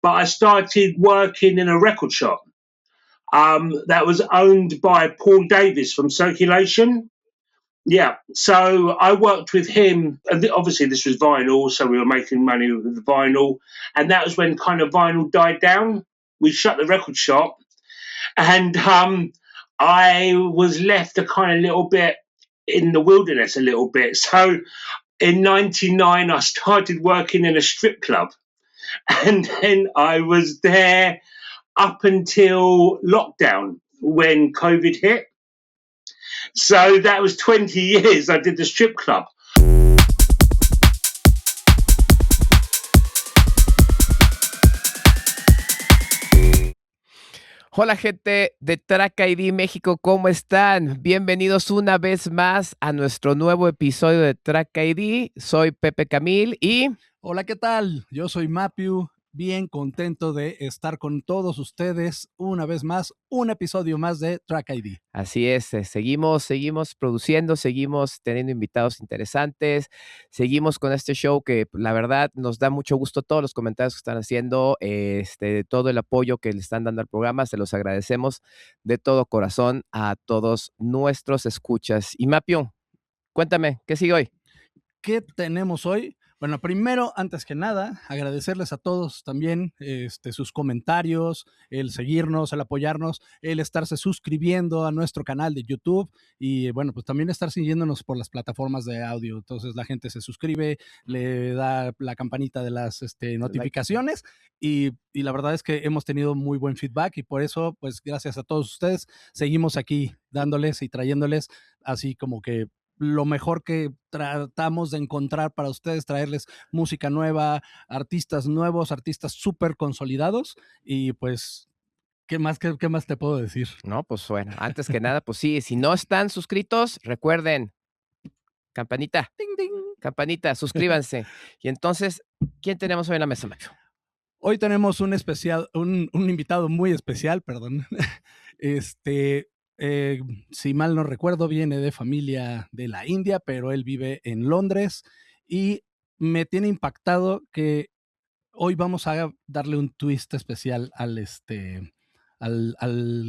but I started working in a record shop that was owned by Paul Davis from Circulation. Yeah, so I worked with him, and obviously this was vinyl, so we were making money with the vinyl, and that was when kind of vinyl died down. We shut the record shop, and I was left a kind of little bit in the wilderness a little bit. So in '99, I started working in a strip club, and then I was there up until lockdown when COVID hit. So that was 20 years I did the strip club. Hola gente de Track ID México, ¿cómo están? Bienvenidos una vez más a nuestro nuevo episodio de Track ID. Soy Pepe Camil y... Hola, ¿qué tal? Yo soy Mapiu, bien contento de estar con todos ustedes una vez más, un episodio más de Track ID. Así es, seguimos produciendo, seguimos teniendo invitados interesantes, seguimos con este show que la verdad nos da mucho gusto todos los comentarios que están haciendo, todo el apoyo que le están dando al programa, se los agradecemos de todo corazón a todos nuestros escuchas. Y Mapiu, cuéntame, ¿qué sigue hoy? ¿Qué tenemos hoy? Bueno, primero, antes que nada, agradecerles a todos también sus comentarios, el seguirnos, el apoyarnos, el estarse suscribiendo a nuestro canal de YouTube y, bueno, pues también estar siguiéndonos por las plataformas de audio. Entonces, la gente se suscribe, le da la campanita de las notificaciones y la verdad es que hemos tenido muy buen feedback y por eso, pues, gracias a todos ustedes, seguimos aquí dándoles y trayéndoles así como que lo mejor que tratamos de encontrar para ustedes, traerles música nueva, artistas nuevos, artistas súper consolidados y pues, ¿qué más te puedo decir? No, pues bueno, antes que nada, pues sí, si no están suscritos, recuerden, campanita, ¡Ding, ding! Campanita, suscríbanse. Y entonces, ¿quién tenemos hoy en la mesa, Macho? Hoy tenemos un invitado muy especial, perdón, si mal no recuerdo, viene de familia de la India, pero él vive en Londres y me tiene impactado que hoy vamos a darle un twist especial al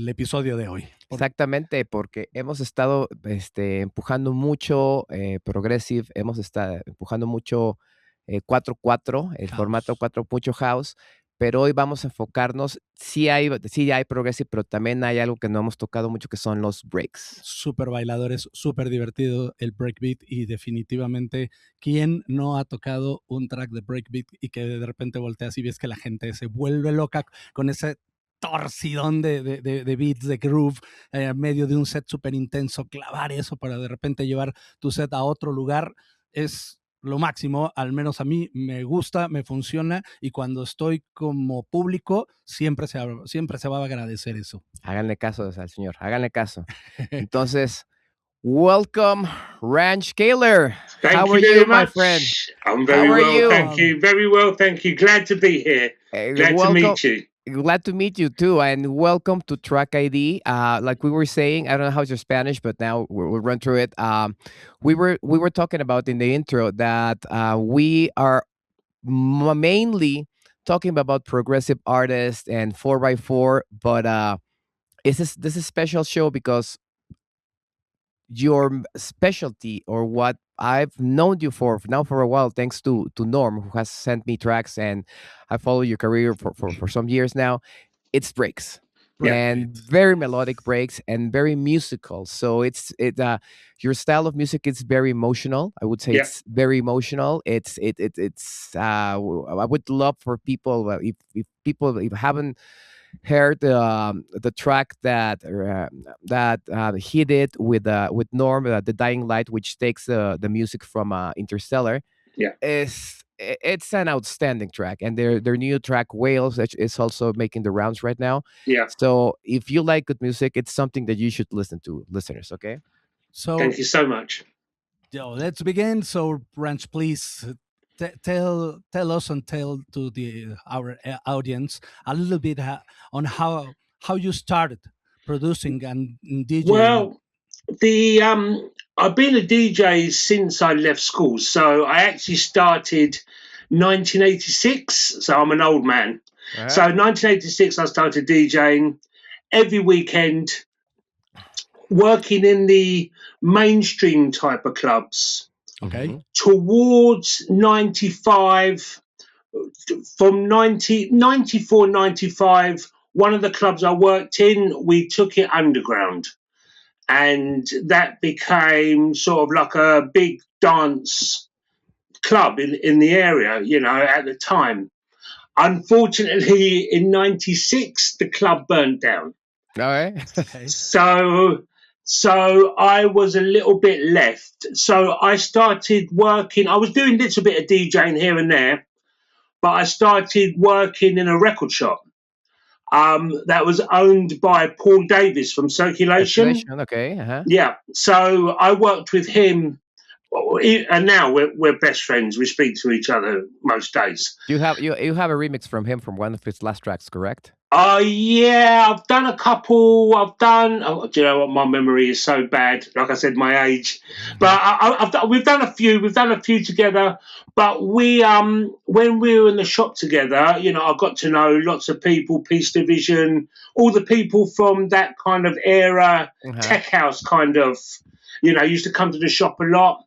episodio de hoy. Exactamente, porque hemos estado empujando mucho progressive, hemos estado empujando mucho 4/4, el House. formato 4, mucho house, pero hoy vamos a enfocarnos, sí hay progressive, pero también hay algo que no hemos tocado mucho, que son los breaks. Súper bailadores, súper divertido el breakbeat y definitivamente, ¿quién no ha tocado un track de breakbeat y que de repente volteas y ves que la gente se vuelve loca con ese torcidón de beats, de groove, en medio de un set súper intenso, clavar eso para de repente llevar tu set a otro lugar es lo máximo, al menos a mí me gusta, me funciona y cuando estoy como público siempre se va a agradecer eso. Háganle caso al señor, háganle caso. Entonces, welcome, Ranj Kaler. Thank you very much, my friend? I'm very well, thank you. Very well, thank you. Glad to be here. Glad to meet you. Glad to meet you too, and welcome to Track ID. Like we were saying, I don't know how's your Spanish, but now we'll run through it. We were talking about in the intro that we are mainly talking about progressive artists and 4x4, but this is a special show because your specialty, or what I've known you for a while, thanks to Norm, who has sent me tracks, and I follow your career for some years now. It's breaks. Yeah. And very melodic breaks and very musical. So your style of music is very emotional. I would say it's very emotional. It's I would love for people, if people haven't heard the track that he did with Norm, The Dying Light, which takes the music from Interstellar. Yeah, it's an outstanding track, and their new track Whales is also making the rounds right now. Yeah. So if you like good music, it's something that you should listen to, listeners. Okay. So thank you so much. Let's begin. So Ranj, please tell us and tell to our audience a little bit on how you started producing and DJing. Well, I've been a DJ since I left school. So I actually started 1986. So I'm an old man. So 1986, I started DJing every weekend, working in the mainstream type of clubs. Okay. Towards 95, from 94, 95, one of the clubs I worked in, we took it underground. And that became sort of like a big dance club in the area, you know, at the time. Unfortunately, in 96, the club burnt down. All right. Okay. So I was a little bit left. So I started working. I was doing a little bit of DJing here and there, but I started working in a record shop that was owned by Paul Davis from Circulation. Okay. Yeah. So I worked with him, and now we're best friends. We speak to each other most days. You have a remix from him from one of his last tracks, correct? Yeah, I've done a couple. Do you know what? My memory is so bad. Like I said, my age. But we've done a few. We've done a few together. But when we were in the shop together, you know, I got to know lots of people, Peace Division, all the people from that kind of era, tech house kind of, you know, used to come to the shop a lot.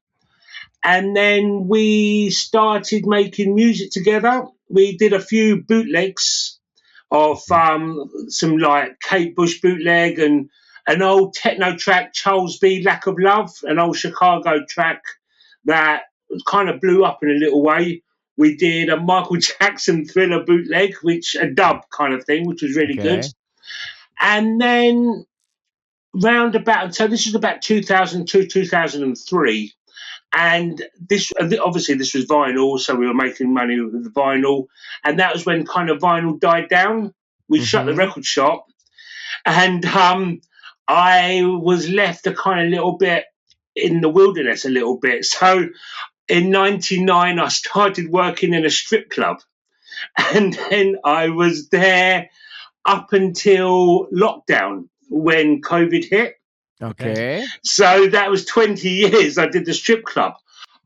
And then we started making music together. We did a few bootlegs of some like Kate Bush bootleg and an old techno track, Charles B. Lack of Love, an old Chicago track that kind of blew up in a little way. We did a Michael Jackson Thriller bootleg, a dub kind of thing, which was really good. And then so this was about 2002, 2003. And this was vinyl, so we were making money with the vinyl. And that was when kind of vinyl died down. We shut the record shop. And I was left a kind of little bit in the wilderness a little bit. So in 99, I started working in a strip club. And then I was there up until lockdown when COVID hit. Okay. So that was 20 years I did the strip club.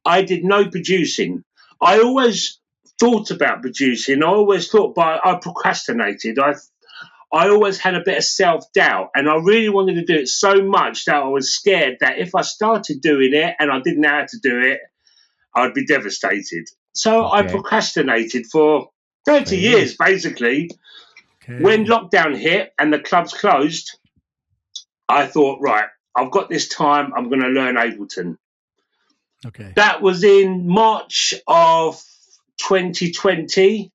I did no producing. I always thought about producing. But I procrastinated. I always had a bit of self-doubt, and I really wanted to do it so much that I was scared that if I started doing it and I didn't know how to do it, I'd be devastated. So I procrastinated for 30 years, basically. Okay. When lockdown hit and the clubs closed, I thought, right, I've got this time. I'm going to learn Ableton. Okay. That was in March of 2020.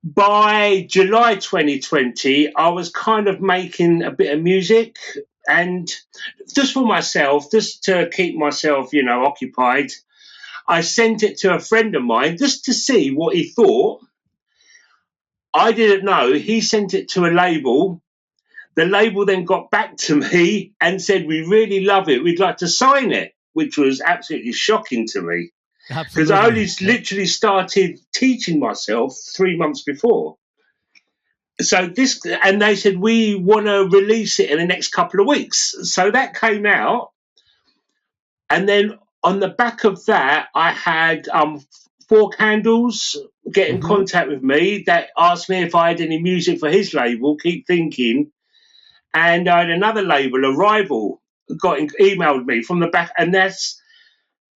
By July 2020, I was kind of making a bit of music, and just for myself, just to keep myself, you know, occupied. I sent it to a friend of mine just to see what he thought. I didn't know. He sent it to a label. The label then got back to me and said, "We really love it. We'd like to sign it," which was absolutely shocking to me. Because I only literally started teaching myself 3 months before. So and they said, "We want to release it in the next couple of weeks." So that came out. And then on the back of that, I had 4 Candles get in contact with me that asked me if I had any music for his label, Keep Thinking. And I had another label, Arrival, emailed me from the back. And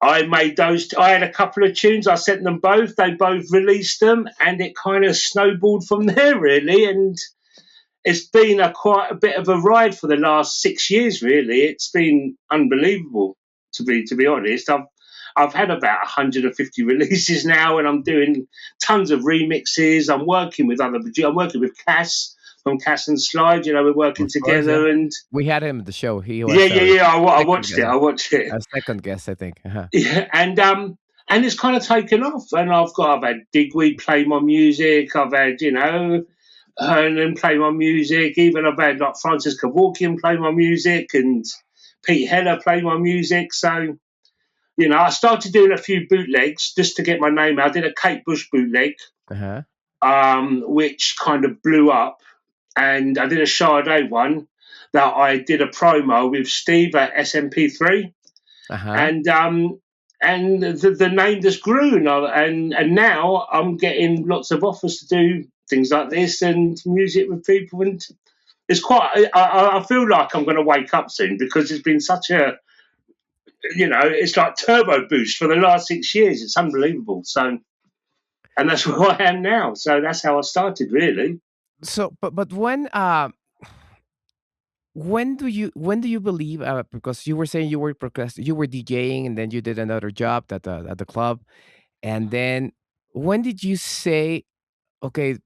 I made those. I had a couple of tunes. I sent them both. They both released them. And it kind of snowballed from there, really. And it's been quite a bit of a ride for the last 6 years, really. It's been unbelievable, to be honest. I've had about 150 releases now, and I'm doing tons of remixes. I'm working with other producers. I'm working with Cass from Cass and Slide. You know, we're working together. And we had him at the show. He was, I watched it. I watched it. A second guest, I think. Yeah, and it's kind of taken off. And I've had Digweed play my music. I've had, you know, Hernan play my music. Even I've had like Francis Kevorkian play my music and Pete Heller play my music. So, you know, I started doing a few bootlegs just to get my name out. I did a Kate Bush bootleg, which kind of blew up. And I did a Sade one that I did a promo with Steve at SMP3. And the name just grew. And now I'm getting lots of offers to do things like this and music with people. And it's quite, I feel like I'm going to wake up soon because it's been such a, it's like turbo boost for the last 6 years. It's unbelievable. So, and that's where I am now. So that's how I started, really. So, but when do you believe? Because you were saying you were DJing, and then you did another job at the club, and then when did you say, okay,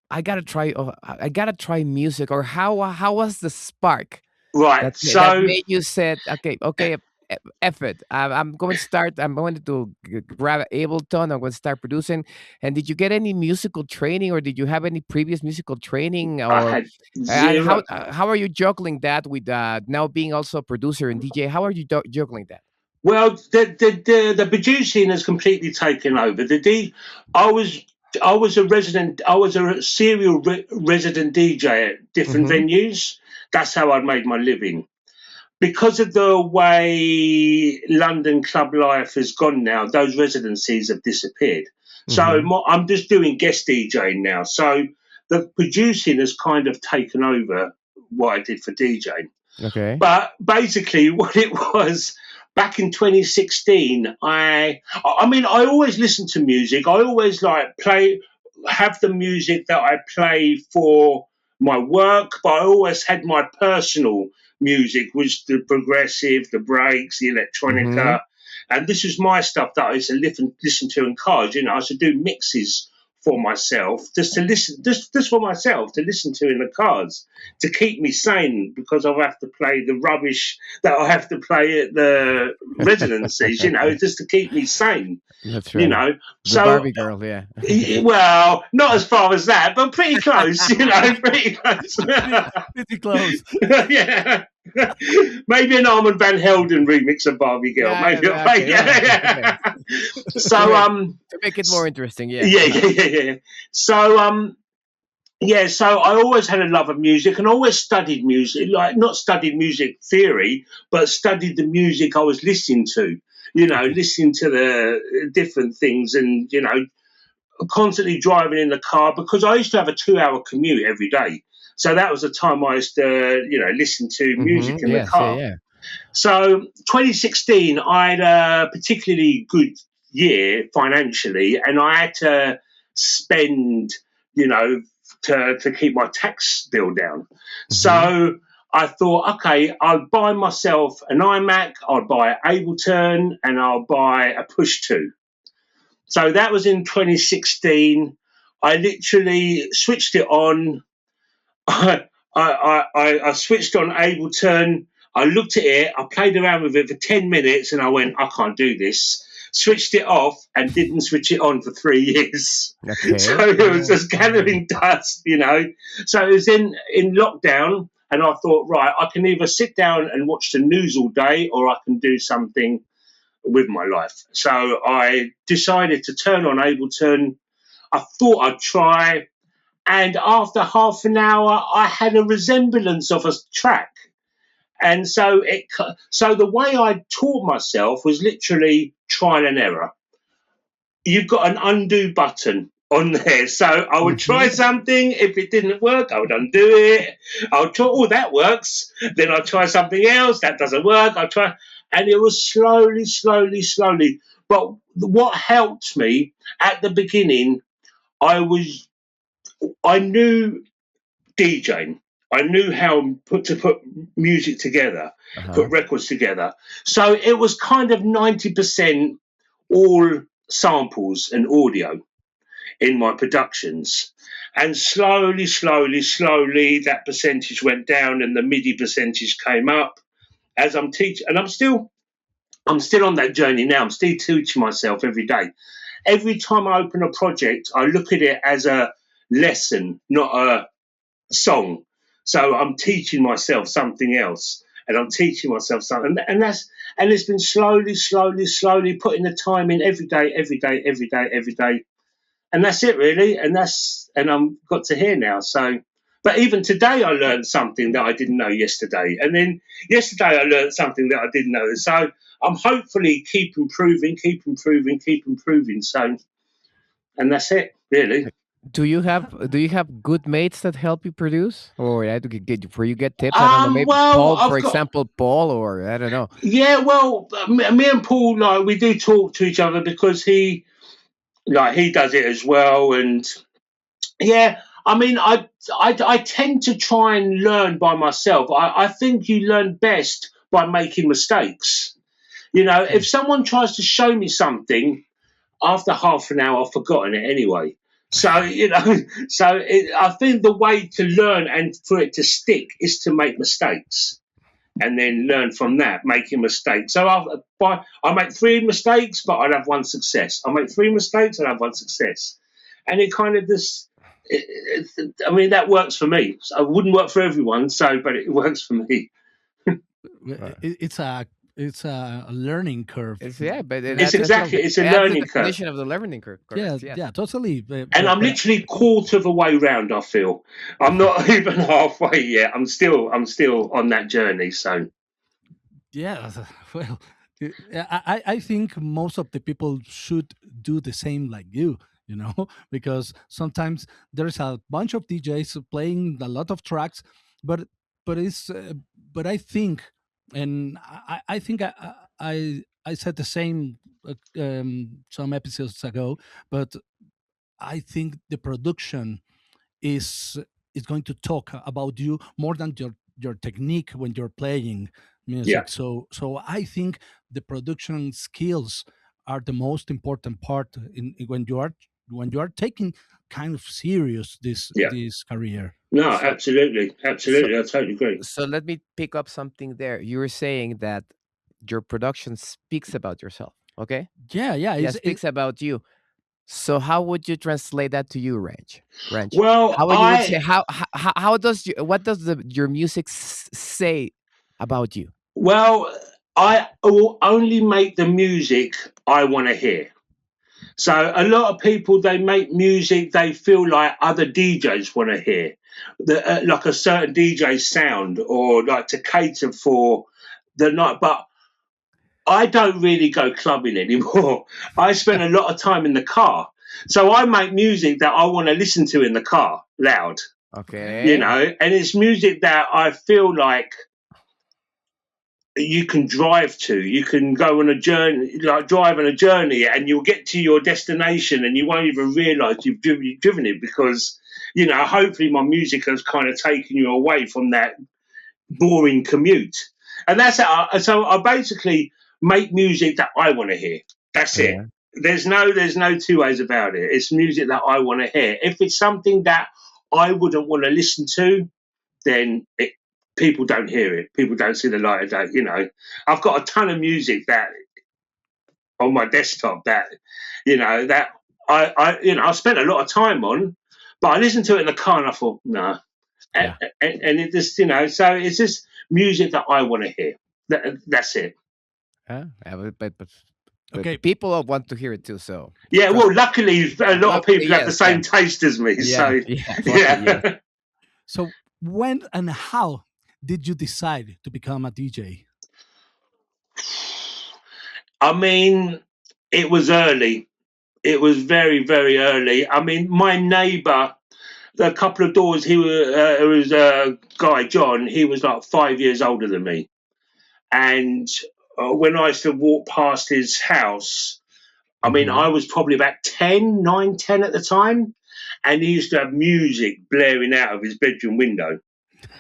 I gotta try music, or how was the spark Right. that made you said, okay, F it, I'm going to grab Ableton, I'm going to start producing. And did you get any musical training, or did you have any previous musical training, I or had and zero. how are you juggling that with now being also a producer and DJ? How are you juggling that? Well, the producing has completely taken over. I was a serial resident DJ at different venues. That's how I made my living. Because of the way London club life has gone now, those residencies have disappeared. So I'm just doing guest DJing now. So the producing has kind of taken over what I did for DJing. Okay. But basically, what it was back in 2016, I always listen to music. I always have the music that I play for my work, but I always had my personal music, which the progressive, the breaks, the electronica, and this is my stuff that I used to listen to in cars. I used to do mixes for myself, just for myself to listen to in the cars, to keep me sane, because I have to play the rubbish that I have to play at the residencies, just to keep me sane. That's right. The So Barbie girl, yeah. well, not as far as that, but pretty close, pretty close. Pretty close. Yeah. Maybe an Armand Van Helden remix of Barbie Girl. Yeah. So to make it more interesting, yeah. Yeah. So so I always had a love of music and always studied music, like not studied music theory, but studied the music I was listening to. Listening to the different things, and constantly driving in the car, because I used to have a 2-hour commute every day. So that was the time I used to, listen to music in the car. Yeah. So 2016, I had a particularly good year financially, and I had to spend, to keep my tax bill down. So I thought, okay, I'll buy myself an iMac, I'll buy Ableton, and I'll buy a Push 2. So that was in 2016. I literally switched it on. I switched on Ableton. I looked at it. I played around with it for 10 minutes, and I went, I can't do this. Switched it off and didn't switch it on for 3 years. Okay. So it was just gathering dust, So it was in lockdown, and I thought, right, I can either sit down and watch the news all day, or I can do something with my life. So I decided to turn on Ableton. I thought I'd try. And after half an hour, I had a resemblance of a track. And so the way I taught myself was literally trial and error. You've got an undo button on there. So I would try something. If it didn't work, I would undo it. I would try, that works. Then I'd try something else. That doesn't work. I'd try. And it was slowly. But what helped me at the beginning, I knew DJing. I knew how to put music together, put records together. So it was kind of 90% all samples and audio in my productions. And slowly, that percentage went down and the MIDI percentage came up as I'm teaching. And I'm still on that journey now. I'm still teaching myself every day. Every time I open a project, I look at it as a lesson, not a song. So I'm teaching myself something else, and I'm teaching myself something, and it's been slowly putting the time in every day, and that's it really, and I'm got to here now. So, but even today I learned something that I didn't know yesterday, and then yesterday I learned something that I didn't know. So I'm hopefully keep improving. So, and that's it really. Do you have good mates that help you produce, or I to get where you get tips? I don't know, maybe Well, Paul, for I've got example, Paul, or I don't know. yeah. Well, me and Paul, like, we do talk to each other because he does it as well, and yeah. I mean, I tend to try and learn by myself. I think you learn best by making mistakes. If Okay. someone tries to show me something, after half an hour, I've forgotten it anyway. So, I think the way to learn and for it to stick is to make mistakes and then learn from that, making mistakes. So I make three mistakes, but I'd have one success. I make three mistakes, I'd have one success. And it kind of just, I mean, that works for me. So it wouldn't work for everyone, but it works for me. Uh, It's a learning curve. It's yeah, but It's exactly, it's a that's the learning curve. definition of the learning curve. Yeah, Correct. Yes. yeah, totally. And I'm literally quarter of a way round. I feel I'm not even halfway yet. I'm still on that journey. So Yeah, well, I think most of the people should do the same like you know, because sometimes there's a bunch of DJs playing a lot of tracks, but it's but I think, and I think I said the same some episodes ago, but I think the production is is going to talk about you more than your technique when you're playing yeah, music. So I think the production skills are the most important part when you are taking kind of serious yeah. this career. No, So absolutely, so absolutely. I totally agree. so let me pick up something there. You were saying that your production speaks about yourself. Okay. Yeah, yeah, Yeah, it's speaks about you. So how would you translate that to you, Ranch? Ranch, Well, how would you would say how does what does your music say about you? well, I will only make the music I want to hear. So a lot of people, they make music they feel like other DJs want to hear, like a certain DJ sound, or like to cater for the night. But I don't really go clubbing anymore. I spend a lot of time in the car. So I make music that I want to listen to in the car loud, Okay. and it's music that I feel like you can drive to. You can go on a journey, like drive on a journey, and you'll get to your destination and you won't even realize you've driven it because, hopefully my music has kind of taken you away from that boring commute. And that's it. So I basically make music that I want to hear. That's it. Yeah. There's no two ways about it. It's music that I want to hear. If it's something that I wouldn't want to listen to, then people don't hear it. People don't see the light of day. I've got a ton of music that on my desktop that I spent a lot of time on, but I listened to it in the car and I thought, no, Yeah. and it just so it's just music that I want to hear. That's it. Yeah, but okay. people want to hear it too. So Yeah. trust Well, luckily, a lot of luckily, people have the yes, yeah, same taste as me. yeah, So yeah, luckily, yes. yeah. So when and how did you decide to become a DJ? I mean, it was early. It was very, very early. I mean, my neighbour, a couple of doors, it was a guy, John. He was like 5 years older than me, and when I used to walk past his house, I mean, Hmm. I was probably about 10, 9, 10 at the time, and he used to have music blaring out of his bedroom window.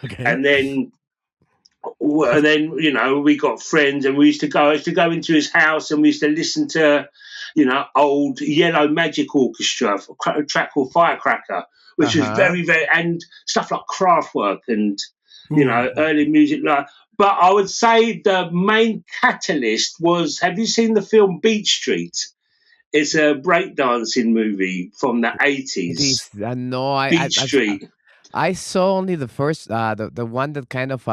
Okay. And then, we got friends, and I used to go into his house, and we used to listen to, old Yellow Magic Orchestra, a track called Firecracker, which was Uh-huh. very, very, and stuff like Kraftwerk and, Ooh. early music like. But I would say the main catalyst was, have you seen the film Beat Street? It's a breakdancing movie from the 80s. This no, Beat Street. I saw only the first the one that kind of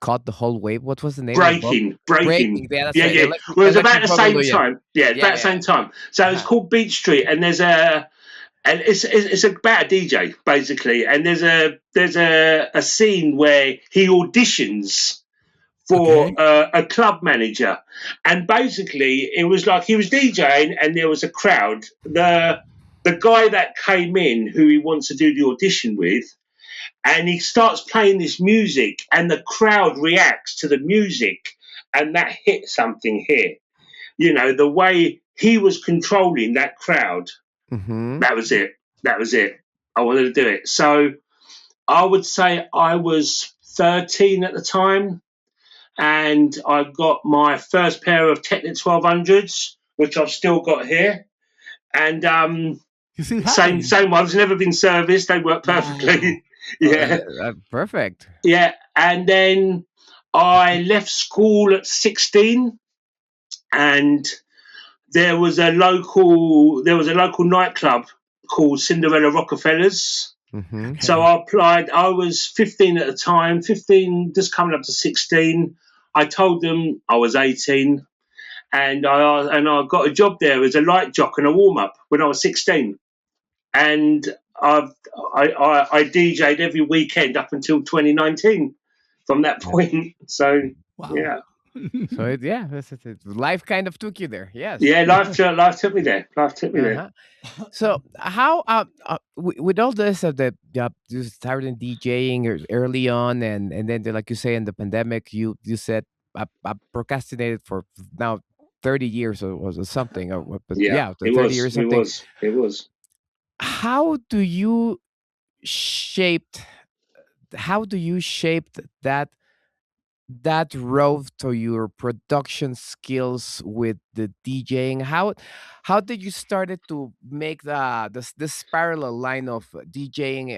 caught the whole wave. What was the name of the book? Breaking. Yeah, that's Yeah, right. yeah. Well, it was about Electric the same Boogaloo. Yeah, time. Yeah, it's about yeah, the yeah. same time. So it's Uh-huh. called Beat Street, and and it's about a DJ basically, and there's a scene where he auditions for Okay. a club manager, and basically it was like he was DJing, and there was a crowd. the guy that came in who he wants to do the audition with, and he starts playing this music and the crowd reacts to the music, and that hit something here. You know, the way he was controlling that crowd, that was it. That was it. I wanted to do it. So I would say I was 13 at the time, and I got my first pair of Technic 1200s, which I've still got here. And same ones, never been serviced. They work perfectly. Yeah. Perfect. Yeah. And then I left school at 16, and there was a local nightclub called Cinderella Rockefellers. Okay. So I applied. I was 15 at the time, 15, just coming up to 16. I told them I was 18, and I got a job there as a light jock and a warm up when I was 16. And I DJ'd every weekend up until 2019 from that point. So, Wow. yeah. So life kind of took you there. Yes. Yeah, life took me there. Life took me there. So how with all this that you started DJing early on, and then like you say in the pandemic, you said I procrastinated for now 30 years or something. But Yeah, 30 years something. It was. How do you shape that road to your production skills with the DJing? How did you started to make this parallel line of DJing,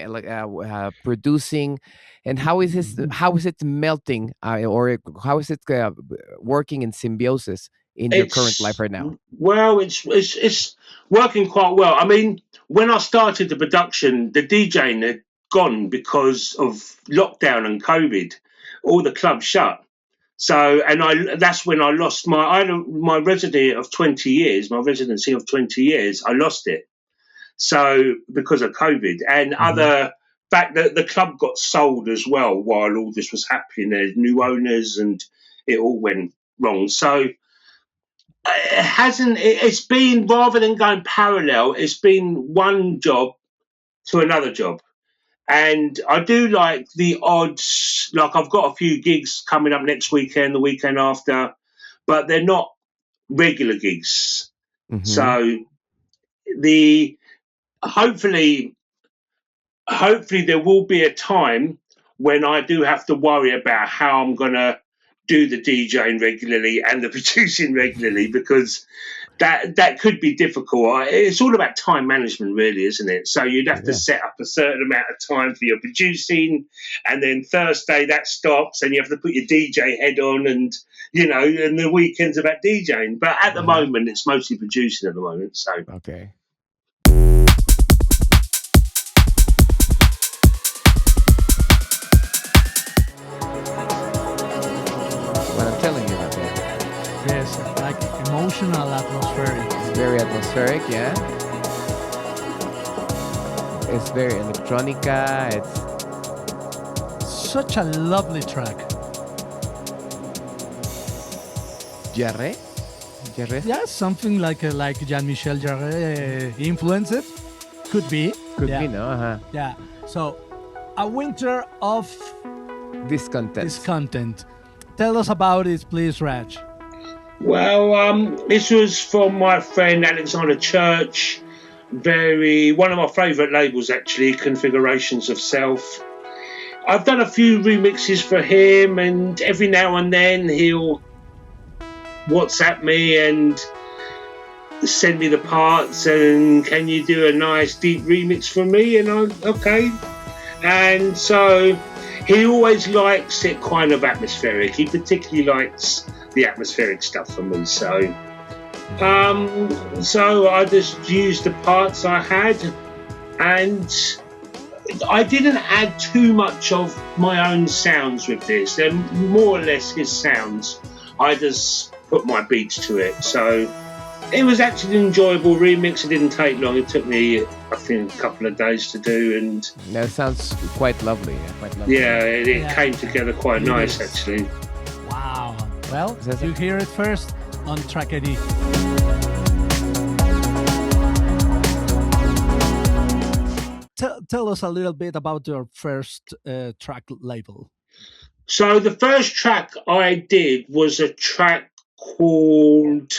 producing, and how is it melting, or how is it working in symbiosis in your current life right now? Well, it's working quite well. I mean, when I started the production, the DJing had gone because of lockdown and COVID. All the clubs shut. So, and that's when I lost my residency of 20 years. I lost it. So because of COVID and other fact that the club got sold as well while all this was happening. There's new owners and it all went wrong. So it's been, rather than going parallel, it's been one job to another job. And I do like the odds, like I've got a few gigs coming up next weekend, the weekend after, but they're not regular gigs. So hopefully there will be a time when I do have to worry about how I'm going to do the DJing regularly and the producing regularly, because that could be difficult. It's all about time management, really, isn't it? So you'd have to set up a certain amount of time for your producing, and then Thursday that stops, and you have to put your DJ head on, and and the weekend's about DJing. But at the moment, it's mostly producing at the moment. So okay. What I'm telling you about that. Yes, like emotional, atmospheric. It's very atmospheric, yeah. It's very electronica. It's such a lovely track. Jarre? Yeah, something like Jean-Michel Jarre influenced. Could be. Could be, no? Yeah. So, a winter of discontent. Tell us about it, please, Raj. Well, this was from my friend Alexander Church. One of my favourite labels, actually, Configurations of Self. I've done a few remixes for him, and every now and then he'll WhatsApp me and send me the parts, and can you do a nice deep remix for me? And I'm okay. And so he always likes it kind of atmospheric. He particularly likes the atmospheric stuff for me. So I just used the parts I had, and I didn't add too much of my own sounds with this. They're more or less his sounds. I just put my beats to it. So it was actually an enjoyable remix. It didn't take long. It took me, I think, a couple of days to do. And that sounds quite lovely. Yeah, it came together quite nice, actually. Wow. Well, you hear it first on Track ID. tell us a little bit about your first track label? So the first track I did was a track called.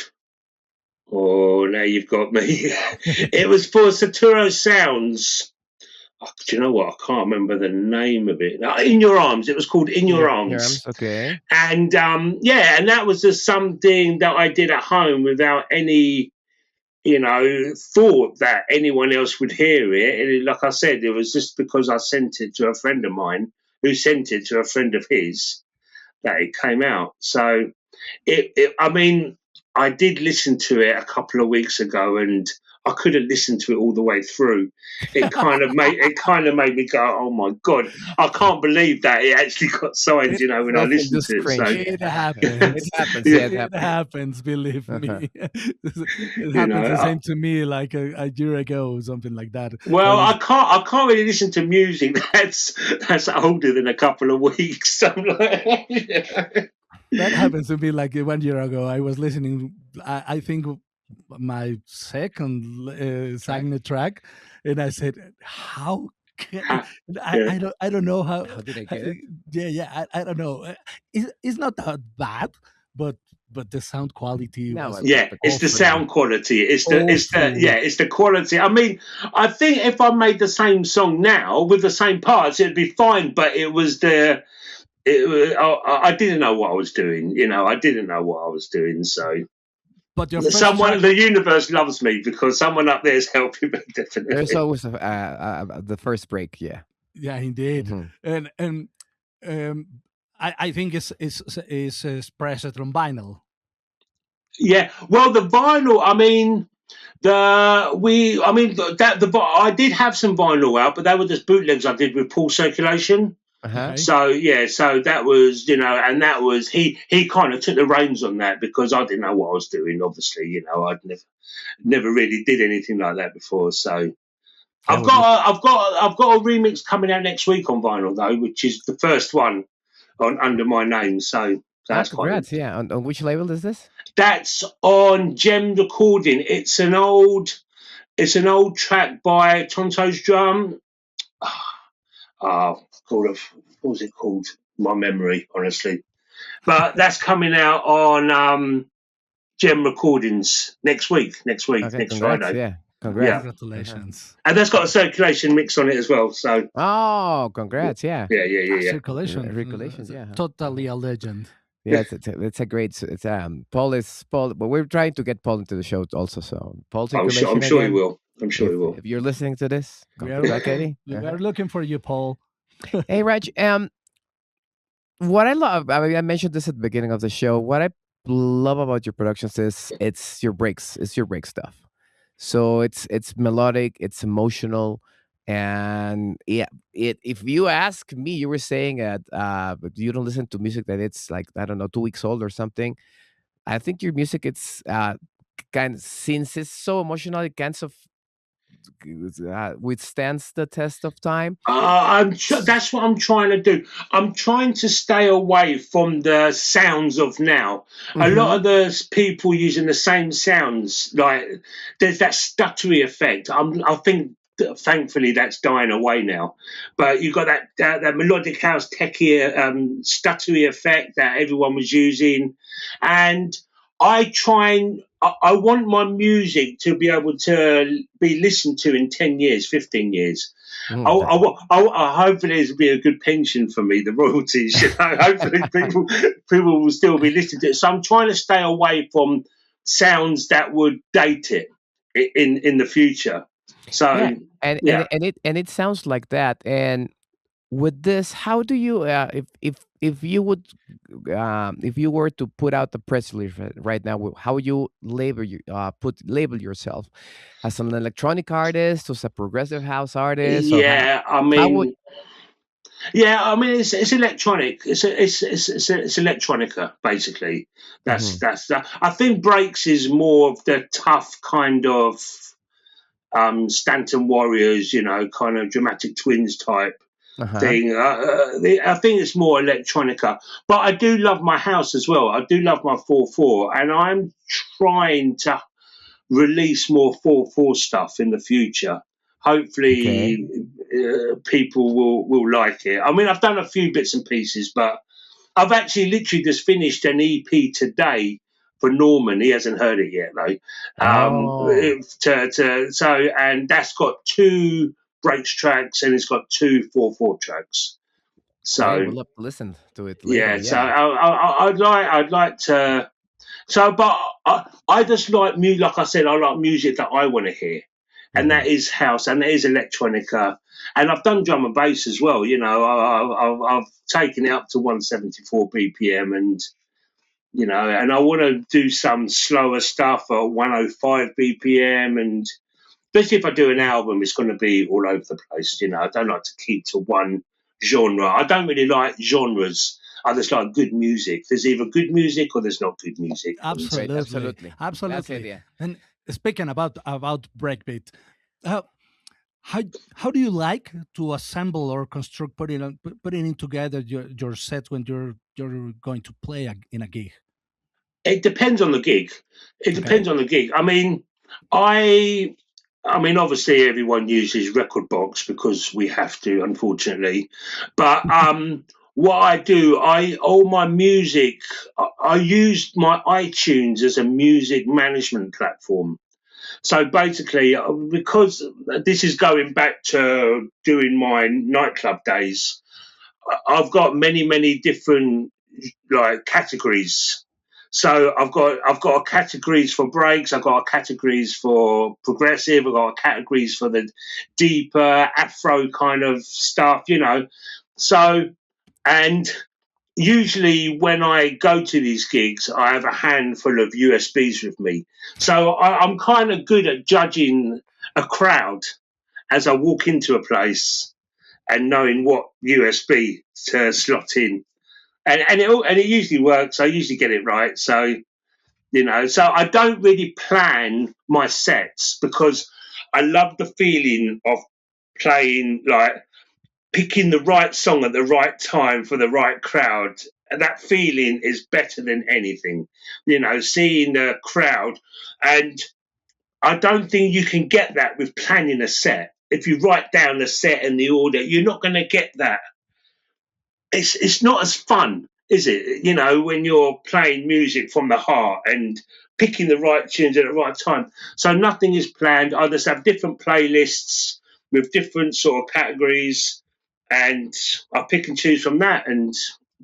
Oh, now you've got me. It was for Saturo Sounds. Oh, do you know what? I can't remember the name of it. In Your Arms. It was called In Your Arms. Okay. And and that was just something that I did at home without any, thought that anyone else would hear it. And like I said, it was just because I sent it to a friend of mine who sent it to a friend of his that it came out. So I did listen to it a couple of weeks ago, and I couldn't listen to it all the way through. It kind of made me go, "Oh my god, I can't believe that it actually got signed." When I listened to it. So it happens. It happens. Yeah, It happens. Believe me, it happened the same to me like a year ago, or something like that. Well, I can't really listen to music that's older than a couple of weeks. I'm like, that happens to me like 1 year ago. I was listening, I think, my second Sagnet track, and I said, "How can I don't know how did I get it?" I don't know. It's not that bad, but the sound quality. It's the sound quality. It's the quality. I mean, I think if I made the same song now with the same parts, it'd be fine. But it was I didn't know what I was doing. I didn't know what I was doing. So. But the universe loves me because someone up there is helping me. Definitely, there's always the first break. Yeah, indeed, and I think it's pressed on vinyl. Yeah, well, the vinyl. I mean, I did have some vinyl out, but they were just bootlegs I did with Paul Circulation. Okay. So that was, and that was he kind of took the reins on that because I didn't know what I was doing. Obviously, I'd never really did anything like that before. So I've got a remix coming out next week on vinyl though, which is the first one under my name. So that's congrats. Yeah, on which label is this? That's on Gem Recording. It's an old track by Tonto's Drum. What was it called? My memory, honestly. But that's coming out on Gem Recordings next week. Next Friday. Yeah, congrats. Congratulations. And that's got a circulation mix on it as well. So. Oh, congrats! Yeah. Yeah. Circulation. Yeah. Totally a legend. Yeah, it's a great. It's Paul, but we're trying to get Paul into the show also. So Paul, I'm sure he will. I'm sure he will. If you're listening to this, we are looking for you, Paul. Hey, Raj. What I love, I mentioned this at the beginning of the show. What I love about your productions is it's your breaks. It's your break stuff. So it's melodic, it's emotional, and if you ask me, you were saying that you don't listen to music that it's like, I don't know, 2 weeks old or something. I think your music, it's since it's so emotional, it kind of withstands the test of time. That's what I'm trying to do. I'm trying to stay away from the sounds of now. Mm-hmm. A lot of the people using the same sounds, like there's that stuttery effect. I think thankfully that's dying away now. But you've got that melodic house techie stuttery effect that everyone was using, and I want my music to be able to be listened to in 10 years, 15 years. Hopefully there'll be a good pension for me, the royalties. Hopefully people will still be listening to it. So I'm trying to stay away from sounds that would date it in the future. So and it sounds like that. And with this, how do you if you were to put out the press release right now, how would you label yourself as an electronic artist, as a progressive house artist? It's electronic. It's electronica basically. That's I think breaks is more of the tough kind of Stanton Warriors, kind of Dramatic Twins type thing. I think it's more electronica, but I do love my house as well. I do love my 4/4, and I'm trying to release more 4/4 stuff in the future. hopefully people will like it. I mean, I've done a few bits and pieces, but I've actually literally just finished an EP today for Norman. He hasn't heard it yet though. And that's got 2 breaks tracks and it's got 2 4/4 tracks. So we'd love to listen to it later. Yeah. So I'd like to. So, but I just like music. Like I said, I like music that I want to hear, and that is house, and that is electronica, and I've done drum and bass as well. You know, I've taken it up to 174 BPM, and you know, and I want to do some slower stuff at 105 BPM, and especially if I do an album, it's going to be all over the place. You know, I don't like to keep to one genre. I don't really like genres. I just like good music. There's either good music or there's not good music. Absolutely. And speaking about breakbeat, how do you like to assemble or construct, putting it together your sets when you're going to play in a gig? It depends on the gig. I mean, obviously everyone uses record box because we have to, unfortunately. But what I do, all my music, I use my iTunes as a music management platform. So basically, because this is going back to doing my nightclub days, I've got many different categories. So I've got categories for breaks, I've got categories for progressive, I've got categories for the deeper Afro kind of stuff, you know. So, and usually when I go to these gigs, I have a handful of USBs with me. So I'm kind of good at judging a crowd as I walk into a place and knowing what USB to slot in. And it usually works. I usually get it right. So, you know, so I don't really plan my sets because I love the feeling of playing, picking the right song at the right time for the right crowd. And that feeling is better than anything, you know, seeing the crowd. And I don't think you can get that with planning a set. If you write down the set and the order, you're not going to get that. It's not as fun, is it? You know, when you're playing music from the heart and picking the right tunes at the right time. So nothing is planned. I just have different playlists with different sort of categories, and I pick and choose from that and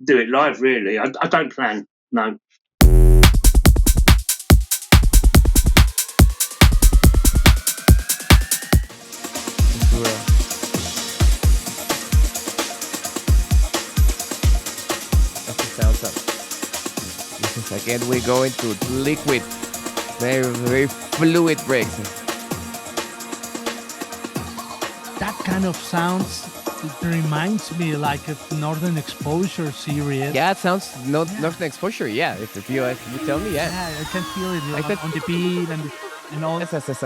do it live, really. I don't plan, no. Again, we go into liquid, very fluid breaks. That kind of sounds, it reminds me like a Northern Exposure series. Yeah, it sounds Northern Exposure. Yeah, if you tell me, yeah. Yeah, I can feel it on the beat and all. Yes. Yes.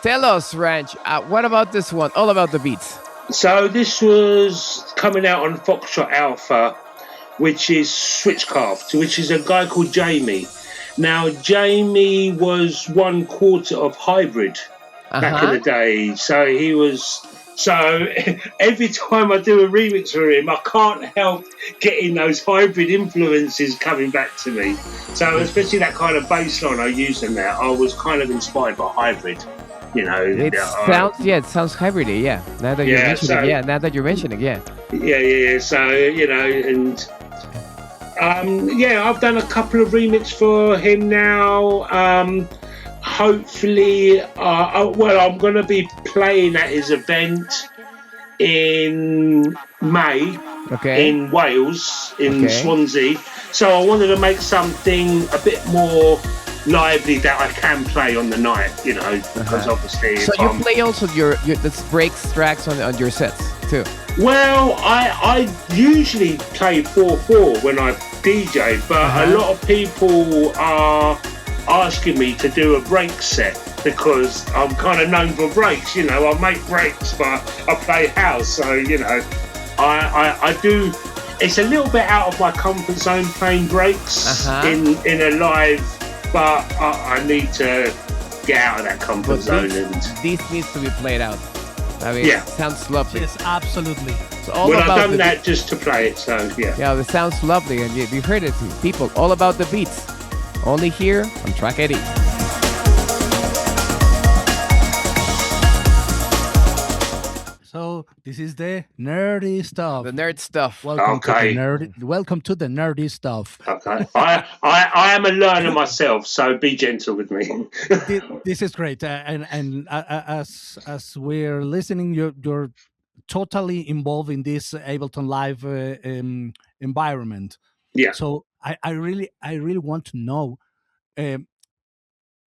Tell us, Ranj, what about this one? All about the beats. So this was coming out on Foxtrot Alpha, which is Switchcraft, which is a guy called Jamie. Now, Jamie was 1/4 of Hybrid back in the day. So he was. So every time I do a remix for him, I can't help getting those Hybrid influences coming back to me. So especially that kind of bass line I used in there, I was kind of inspired by Hybrid. You know, it sounds hybridy, yeah. Now that you're mentioning, yeah. Yeah. So, you know, and I've done a couple of remixes for him now. Hopefully, I'm going to be playing at his event in May in Wales, in Swansea. So I wanted to make something a bit more lively that I can play on the night, you know, because obviously. So you play also your breaks tracks on your sets too. Well, I usually play 4/4 when I DJ, but a lot of people are asking me to do a break set because I'm kind of known for breaks. You know, I make breaks, but I play house, so you know, I do. It's a little bit out of my comfort zone playing breaks in a live. But I need to get out of that comfort zone. This needs to be played out. I mean, Yeah. it sounds lovely. Yes, absolutely. It's all Well, about I've done the that just to play it, so yeah. Yeah, it sounds lovely, and you heard it, people. All about the beats. Only here on Track ID. So this is the nerdy stuff. The nerd stuff. Welcome Okay. Welcome to the nerdy stuff. Okay. I am a learner myself, so be gentle with me. This is great, and as we're listening, you're totally involved in this Ableton Live environment. Yeah. So I really want to know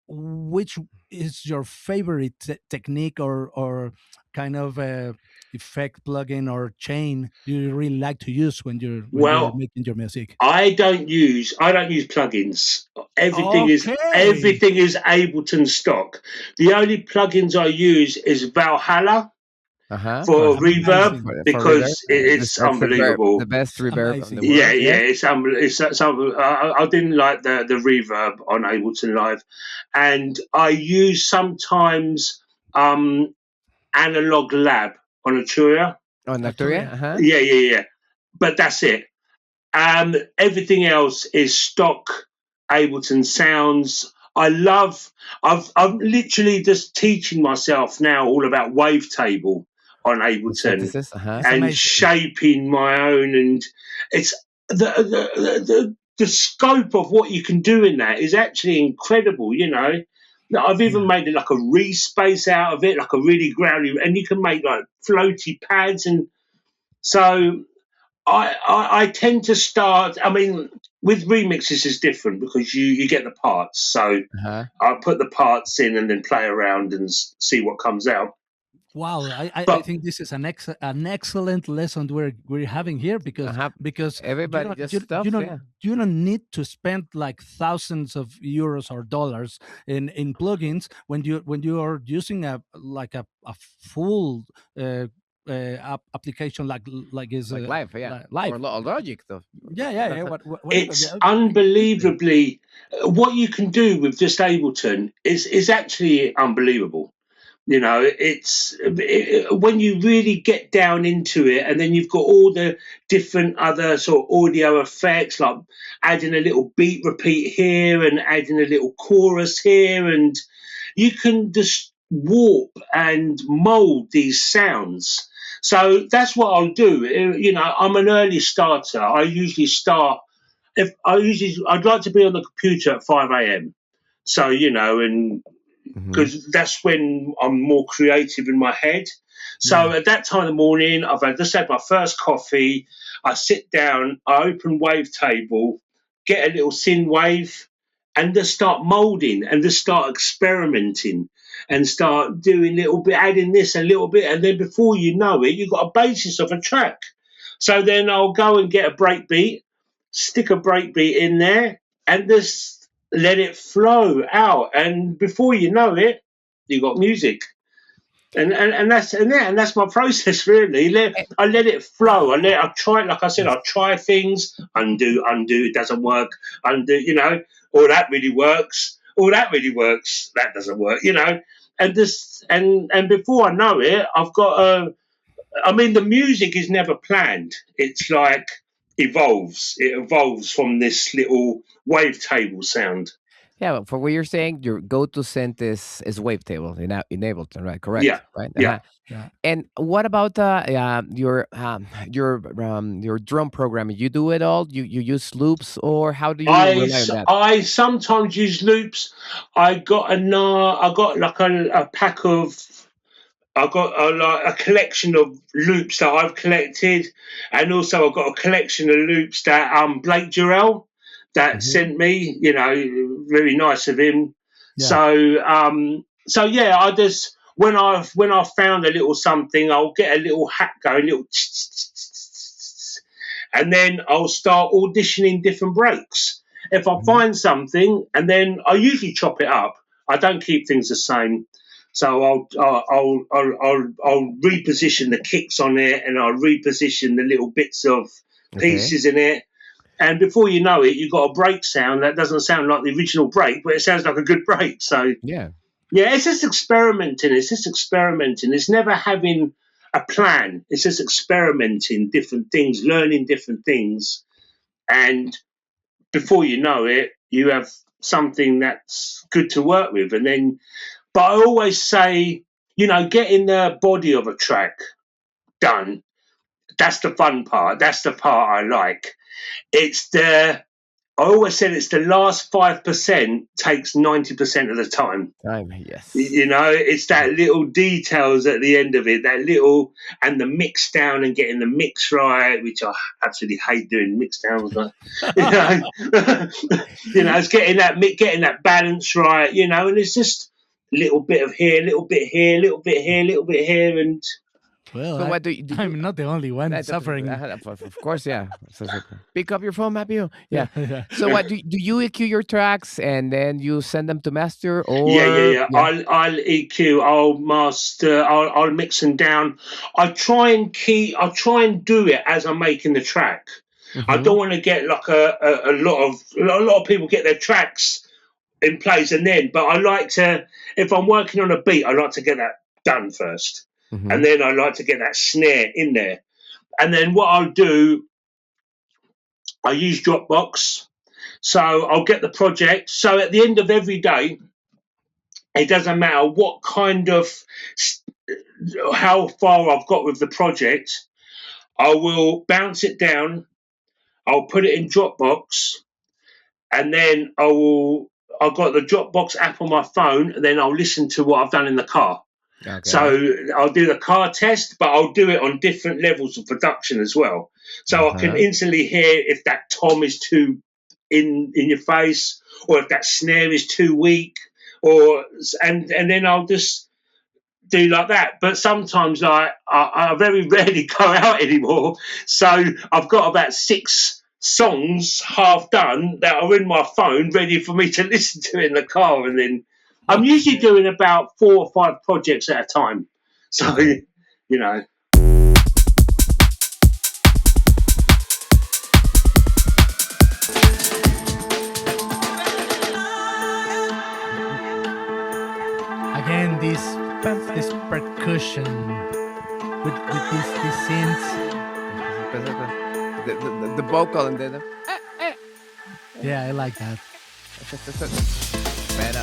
which is your favorite technique or kind of effect plugin or chain you really like to use when you're making your music. I don't use plugins. Everything is Ableton stock. The only plugins I use is Valhalla for reverb because it's unbelievable. The best reverb Amazing. in the world. Yeah, I didn't like the reverb on Ableton Live, and I use sometimes Analog Lab on Arturia. On Arturia? Yeah. But that's it. Everything else is stock Ableton sounds. I'm literally just teaching myself now all about wavetable on Ableton and shaping my own, and it's the scope of what you can do in that is actually incredible, you know. I've even made it like a re-space out of it, like a really growly, and you can make like floaty pads, and so I tend to start. I mean, with remixes is different because you get the parts, so I put the parts in and then play around and see what comes out. Wow, I think this is an excellent lesson we're having here because everybody you don't need to spend like thousands of euros or dollars in plugins when you are using a full application like is Live, Live or Logic though. It's unbelievably what you can do with just Ableton is actually unbelievable. You know, when you really get down into it, and then you've got all the different other sort of audio effects, like adding a little beat repeat here and adding a little chorus here, and you can just warp and mold these sounds. So that's what I'll do. You know, I'm an early starter. I usually start I'd like to be on the computer at 5 a.m. So, you know, and because that's when I'm more creative in my head. So at that time of the morning, I've just had my first coffee. I sit down, I open Wavetable, get a little syn wave, and just start molding and just start experimenting and start doing a little bit, adding this a little bit, and then before you know it, you've got a basis of a track. So then I'll go and get a breakbeat, stick a breakbeat in there, and just let it flow out, and before you know it, you got music, and that's my process really. I let it flow. I try, like I said, I try things, undo, it doesn't work, undo, you know, or that really works, that doesn't work, you know, and this, and before I know it, I've got the music is never planned. It's like it evolves from this little wavetable sound. Yeah, but for what you're saying, your go-to synth is wavetable in Ableton, right? Correct. Yeah. Right. Yeah. And what about your drum programming? You do it all. You use loops, or how do you rely on that? I sometimes use loops. I got like a pack of. I've got a collection of loops that I've collected, and also I've got a collection of loops that Blake Durrell that sent me. You know, very nice of him. Yeah. So yeah, I just when I found a little something, I'll get a little hat going, a little, and then I'll start auditioning different breaks. If I find something, and then I usually chop it up. I don't keep things the same. So I'll reposition the kicks on it, and I'll reposition the little bits of pieces in it, and before you know it, you've got a break sound that doesn't sound like the original break, but it sounds like a good break. So yeah, Yeah, it's just experimenting. It's never having a plan. It's just experimenting different things, learning different things. And before you know it, you have something that's good to work with. And then, but I always say, getting the body of a track done, that's the fun part. That's the part I like. I always said it's the last 5% takes 90% of the time. Yes. It's that little details at the end of it, and the mix down and getting the mix right, which I absolutely hate doing mix downs. It's getting that balance right, and it's just a little bit of here, a little bit here, a little bit here, a little bit here, and. Well, So what do you I'm not the only one suffering. Of course, yeah. Pick up your phone, Mapio. Yeah. So what do you EQ your tracks and then you send them to master? Or Yeah. I'll EQ. I'll master. I'll mix them down. I try and do it as I'm making the track. Mm-hmm. I don't want to get like a lot of people get their tracks in place and then. But I like to, if I'm working on a beat, I like to get that done first. Mm-hmm. And then I like to get that snare in there. And then what I'll do, I use Dropbox. So I'll get the project. So at the end of every day, it doesn't matter what kind of, how far I've got with the project, I will bounce it down. I'll put it in Dropbox. And then I've got the Dropbox app on my phone. And then I'll listen to what I've done in the car. Okay. So I'll do the car test, but I'll do it on different levels of production as well. So I can instantly hear if that tom is too in your face, or if that snare is too weak, and then I'll just do like that. But sometimes I very rarely go out anymore. So I've got about 6 songs half done that are in my phone ready for me to listen to in the car, and then I'm usually doing about 4 or 5 projects at a time. So, Again, this percussion with these synths. The vocal and then. Yeah, I like that.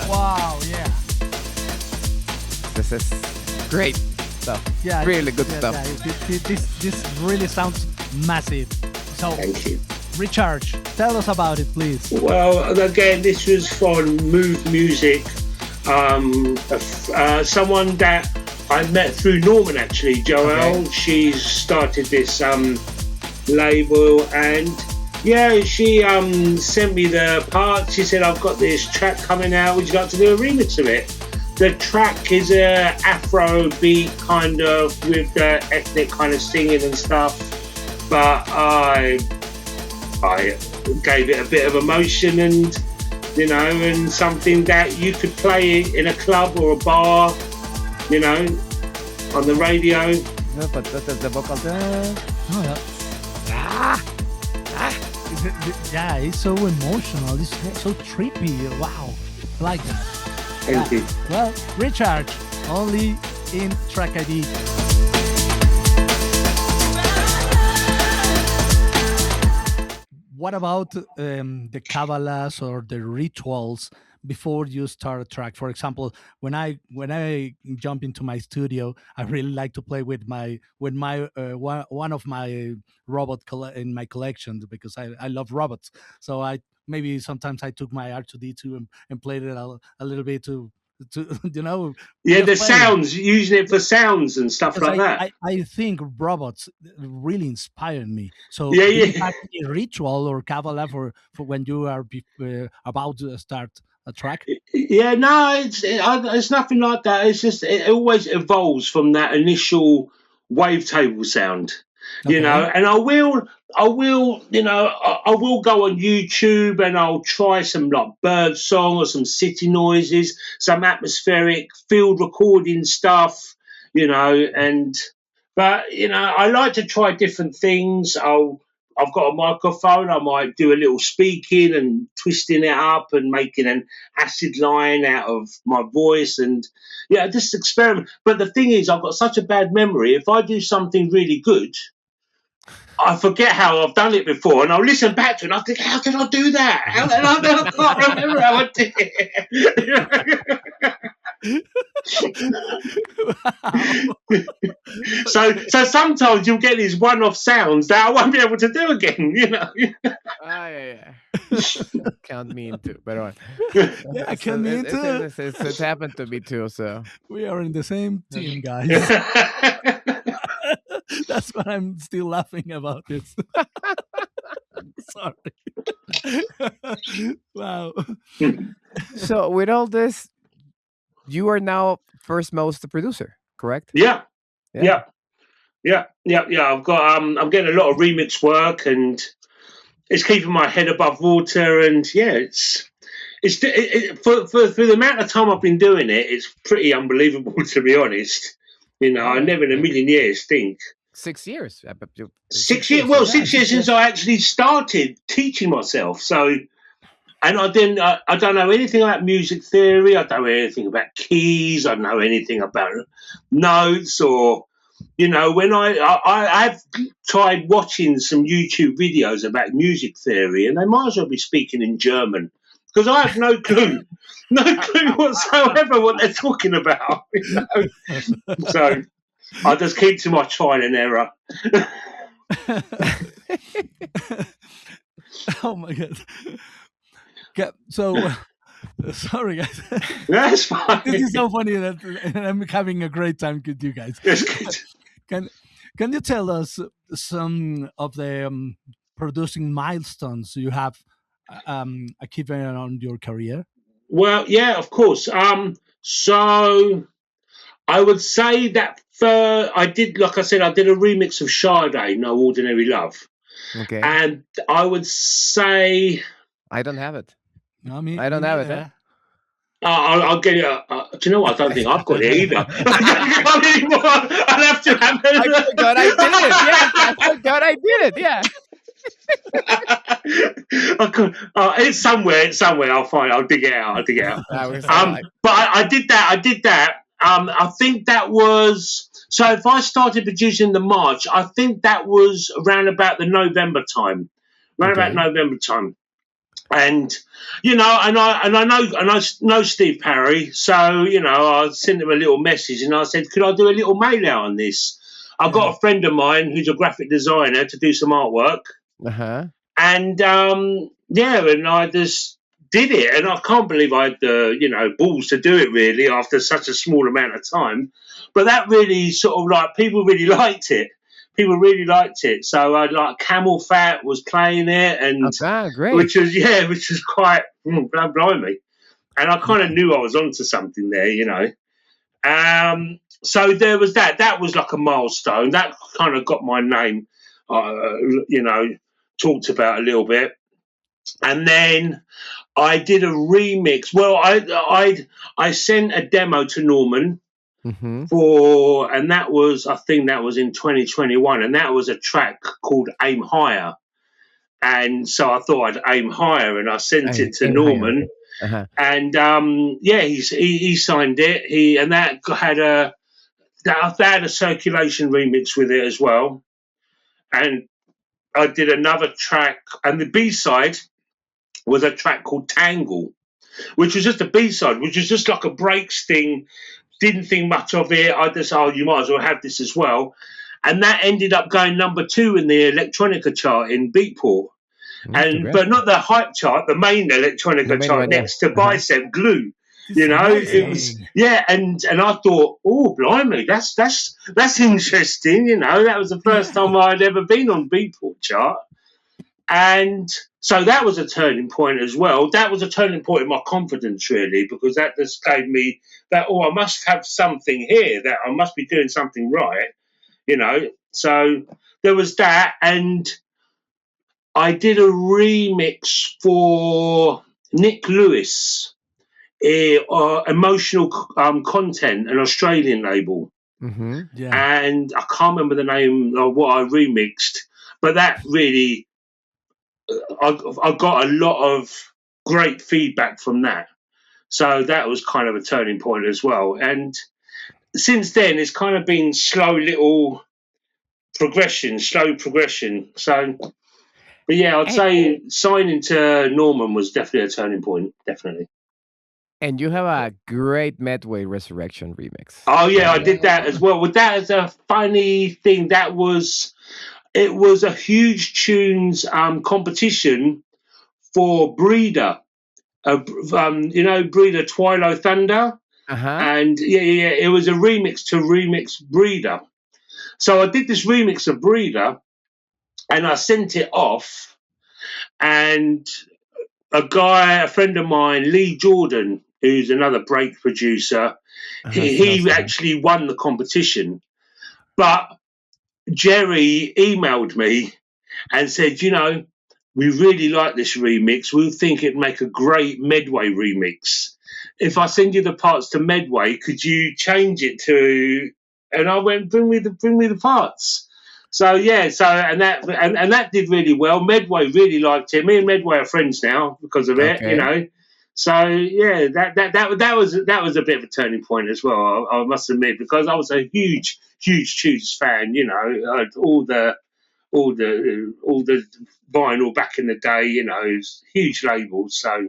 Wow, yeah. This is great stuff. Yeah, really good stuff. Yeah. This really sounds massive. So, thank you. Richard, tell us about it, please. Well, again, this was from Move Music. Someone that I met through Norman, actually, Joelle. Okay. She's started this label, and yeah, she sent me the part. She said, I've got this track coming out, would you like to do a remix of it? The track is a Afro beat, kind of, with the ethnic kind of singing and stuff, but I gave it a bit of emotion and and something that you could play in a club or a bar, on the radio. No, but the vocal. Yeah, it's so emotional. It's so trippy. Wow, I like that. Thank you. Well, Richard, only in Track ID. What about the Kabbalahs or the rituals before you start a track? For example, when I jump into my studio, I really like to play with one of my robot in my collection, because I love robots. So maybe sometimes I took my R2D2 and played it a little bit to yeah, the sounds, using it for sounds and stuff like that. I think robots really inspired me. So yeah. Do you have a ritual or Kabbalah for when you are about to start a track? Yeah, no, it's nothing like that. It's just, it always evolves from that initial wavetable sound. Okay. And I will go on YouTube and I'll try some like bird song or some city noises, some atmospheric field recording stuff, but I like to try different things. I'll I've got a microphone, I might do a little speaking and twisting it up and making an acid line out of my voice, and just experiment. But the thing is, I've got such a bad memory. If I do something really good, I forget how I've done it before, and I'll listen back to it and I think, how did I do that? I can't remember how I did it. So sometimes you'll get these one-off sounds that I won't be able to do again, Yeah. Count me into, but yeah, count me into. It's happened to me too. So we are in the same team, guys. That's why I'm still laughing about this. Sorry. Wow. So with all this, you are now first most producer, correct? Yeah. I've got I'm getting a lot of remix work, and it's keeping my head above water. And it's for the amount of time I've been doing it, it's pretty unbelievable, to be honest. I never in a million years think 6 years. 6 years. Well, 6 years since I actually started teaching myself. So. And I don't know anything about music theory. I don't know anything about keys. I don't know anything about notes or, when I've tried watching some YouTube videos about music theory, and they might as well be speaking in German because I have no clue whatsoever what they're talking about. So I just keep to my trial and error. Oh my God. So, sorry guys. That's fine. This is so funny that I'm having a great time with you guys. That's good. Can you tell us some of the producing milestones you have achieved on your career? Well, yeah, of course. So I would say that I did, like I said, I did a remix of Sade, No Ordinary Love. Okay. And I would say I don't have it. No, I don't have it. Huh? I'll get it. Do you know what? I don't think I've got it either. I'll have to have it. I forgot I did it. Yeah, I forgot I did it. Yeah. It's somewhere. I'll dig it out. But I did that. I think that was. So if I started producing the March, I think that was around about the November time. About November time. And I know Steve Parry, so I sent him a little message and I said, could I do a little mail out on this? I've got a friend of mine who's a graphic designer to do some artwork, and and I just did it, and I can't believe I had the balls to do it really after such a small amount of time. But that really sort of people really liked it. So Camel Fat was playing it, and great. which was quite blimey. And I kind of knew I was onto something there, So there was that. That was like a milestone. That kind of got my name, talked about a little bit. And then I did a remix. Well, I sent a demo to Norman. And that was, I think that was in 2021, and that was a track called Aim Higher. And so I thought I'd aim higher, and I sent it to Norman, and he signed it. And that had a circulation remix with it as well. And I did another track, and the B-side was a track called Tangle, which was just a B-side, which was just like a breaks thing. Didn't think much of it. I just, you might as well have this as well. And that ended up going number 2 in the electronica chart in Beatport. But not the hype chart, the main electronica chart next to Bicep Glue. It was, and I thought, oh, blimey, that's interesting. That was the first time I'd ever been on Beatport chart. And so that was a turning point as well. That was a turning point in my confidence, really, because that just gave me that, I must have something here, that I must be doing something right, So there was that. And I did a remix for Nick Lewis, Emotional Content, an Australian label. And I can't remember the name of what I remixed, but that really I got a lot of great feedback from that. So that was kind of a turning point as well. And since then, it's kind of been slow progression. So, but yeah, I'd say signing to Norman was definitely a turning point. Definitely. And you have a great Medway Resurrection remix. Oh yeah, I did that as well. Well, that is a funny thing. It was a huge tunes competition for Breeder. Breeder Twilo Thunder. And yeah, it was a remix to remix Breeder. So I did this remix of Breeder, and I sent it off, and a friend of mine, Lee Jordan, who's another break producer, he actually won the competition. But Jerry emailed me and said, we really like this remix. We think it'd make a great Medway remix. If I send you the parts to Medway, could you change it to? And I went, bring me the parts. So yeah, and that did really well. Medway really liked it. Me and Medway are friends now because of it, So yeah, that was a bit of a turning point as well. I must admit, because I was a huge Tunes fan. All the vinyl back in the day. Huge labels. So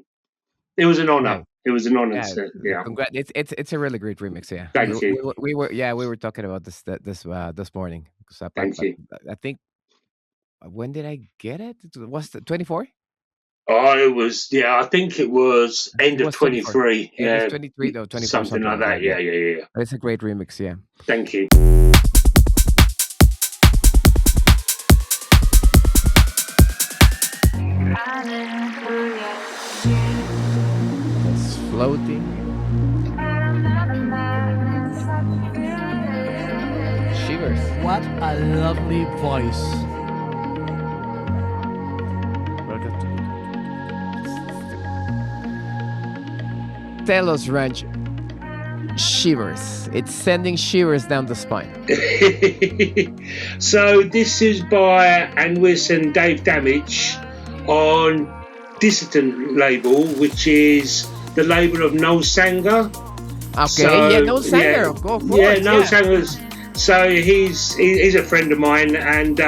it was an honor. Right. It was an honor. Yeah. It's a really great remix. Yeah. Thank you. We were talking about this morning. Thank you. I think when did I get it? Was the 24? Oh, it was. Yeah, I think it was end of 23. Yeah, 23 though. 24. Something like that. Yeah. It's a great remix. Yeah. Thank you. It's floating. Shivers. What a lovely voice. Tell us, Ranj. Shivers. It's sending shivers down the spine. So this is by Anwis and Dave Damage on Dissident label, which is the label of Noel Sanger. Okay, Noel Sanger, of course. Yeah, Noel Sanger's. So he's a friend of mine, and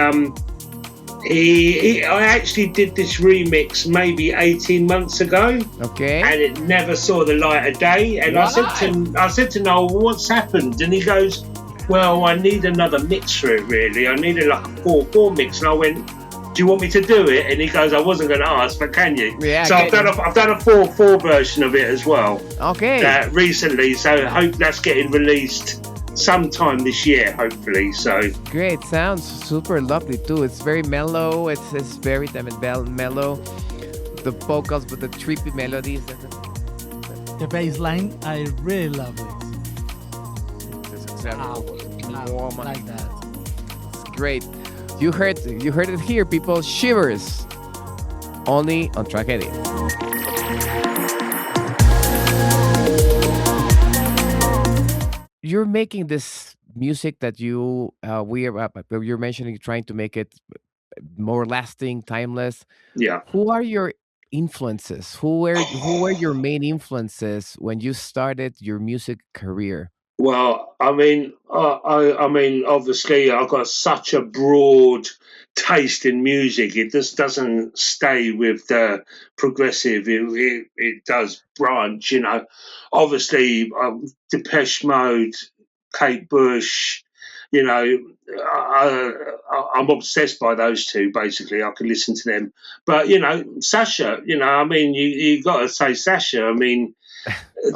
I actually did this remix maybe 18 months ago. Okay. And it never saw the light of day. And I said to Noel, well, what's happened? And he goes, well, I need another mix for it, really. I needed like a 4/4 mix. And I went, do you want me to do it? And he goes, I wasn't going to ask, but can you? Yeah, so I've done a 4/4 version of it as well. Okay. Recently. So I hope that's getting released sometime this year, hopefully. So great. Sounds super lovely too. It's very mellow. It's very mellow. The vocals with the trippy melodies. The bass line, I really love it. Like that. It's great. You heard it here, people. Shivers. Only on Track ID. You're making this music that you're mentioning, trying to make it more lasting, timeless. Yeah. Who are your influences? Who were your main influences when you started your music career? Well, I mean, obviously, I've got such a broad taste in music. It just doesn't stay with the progressive. It does branch, Obviously, Depeche Mode, Kate Bush, I'm obsessed by those two, basically. I can listen to them. But, Sasha, you got to say Sasha. I mean,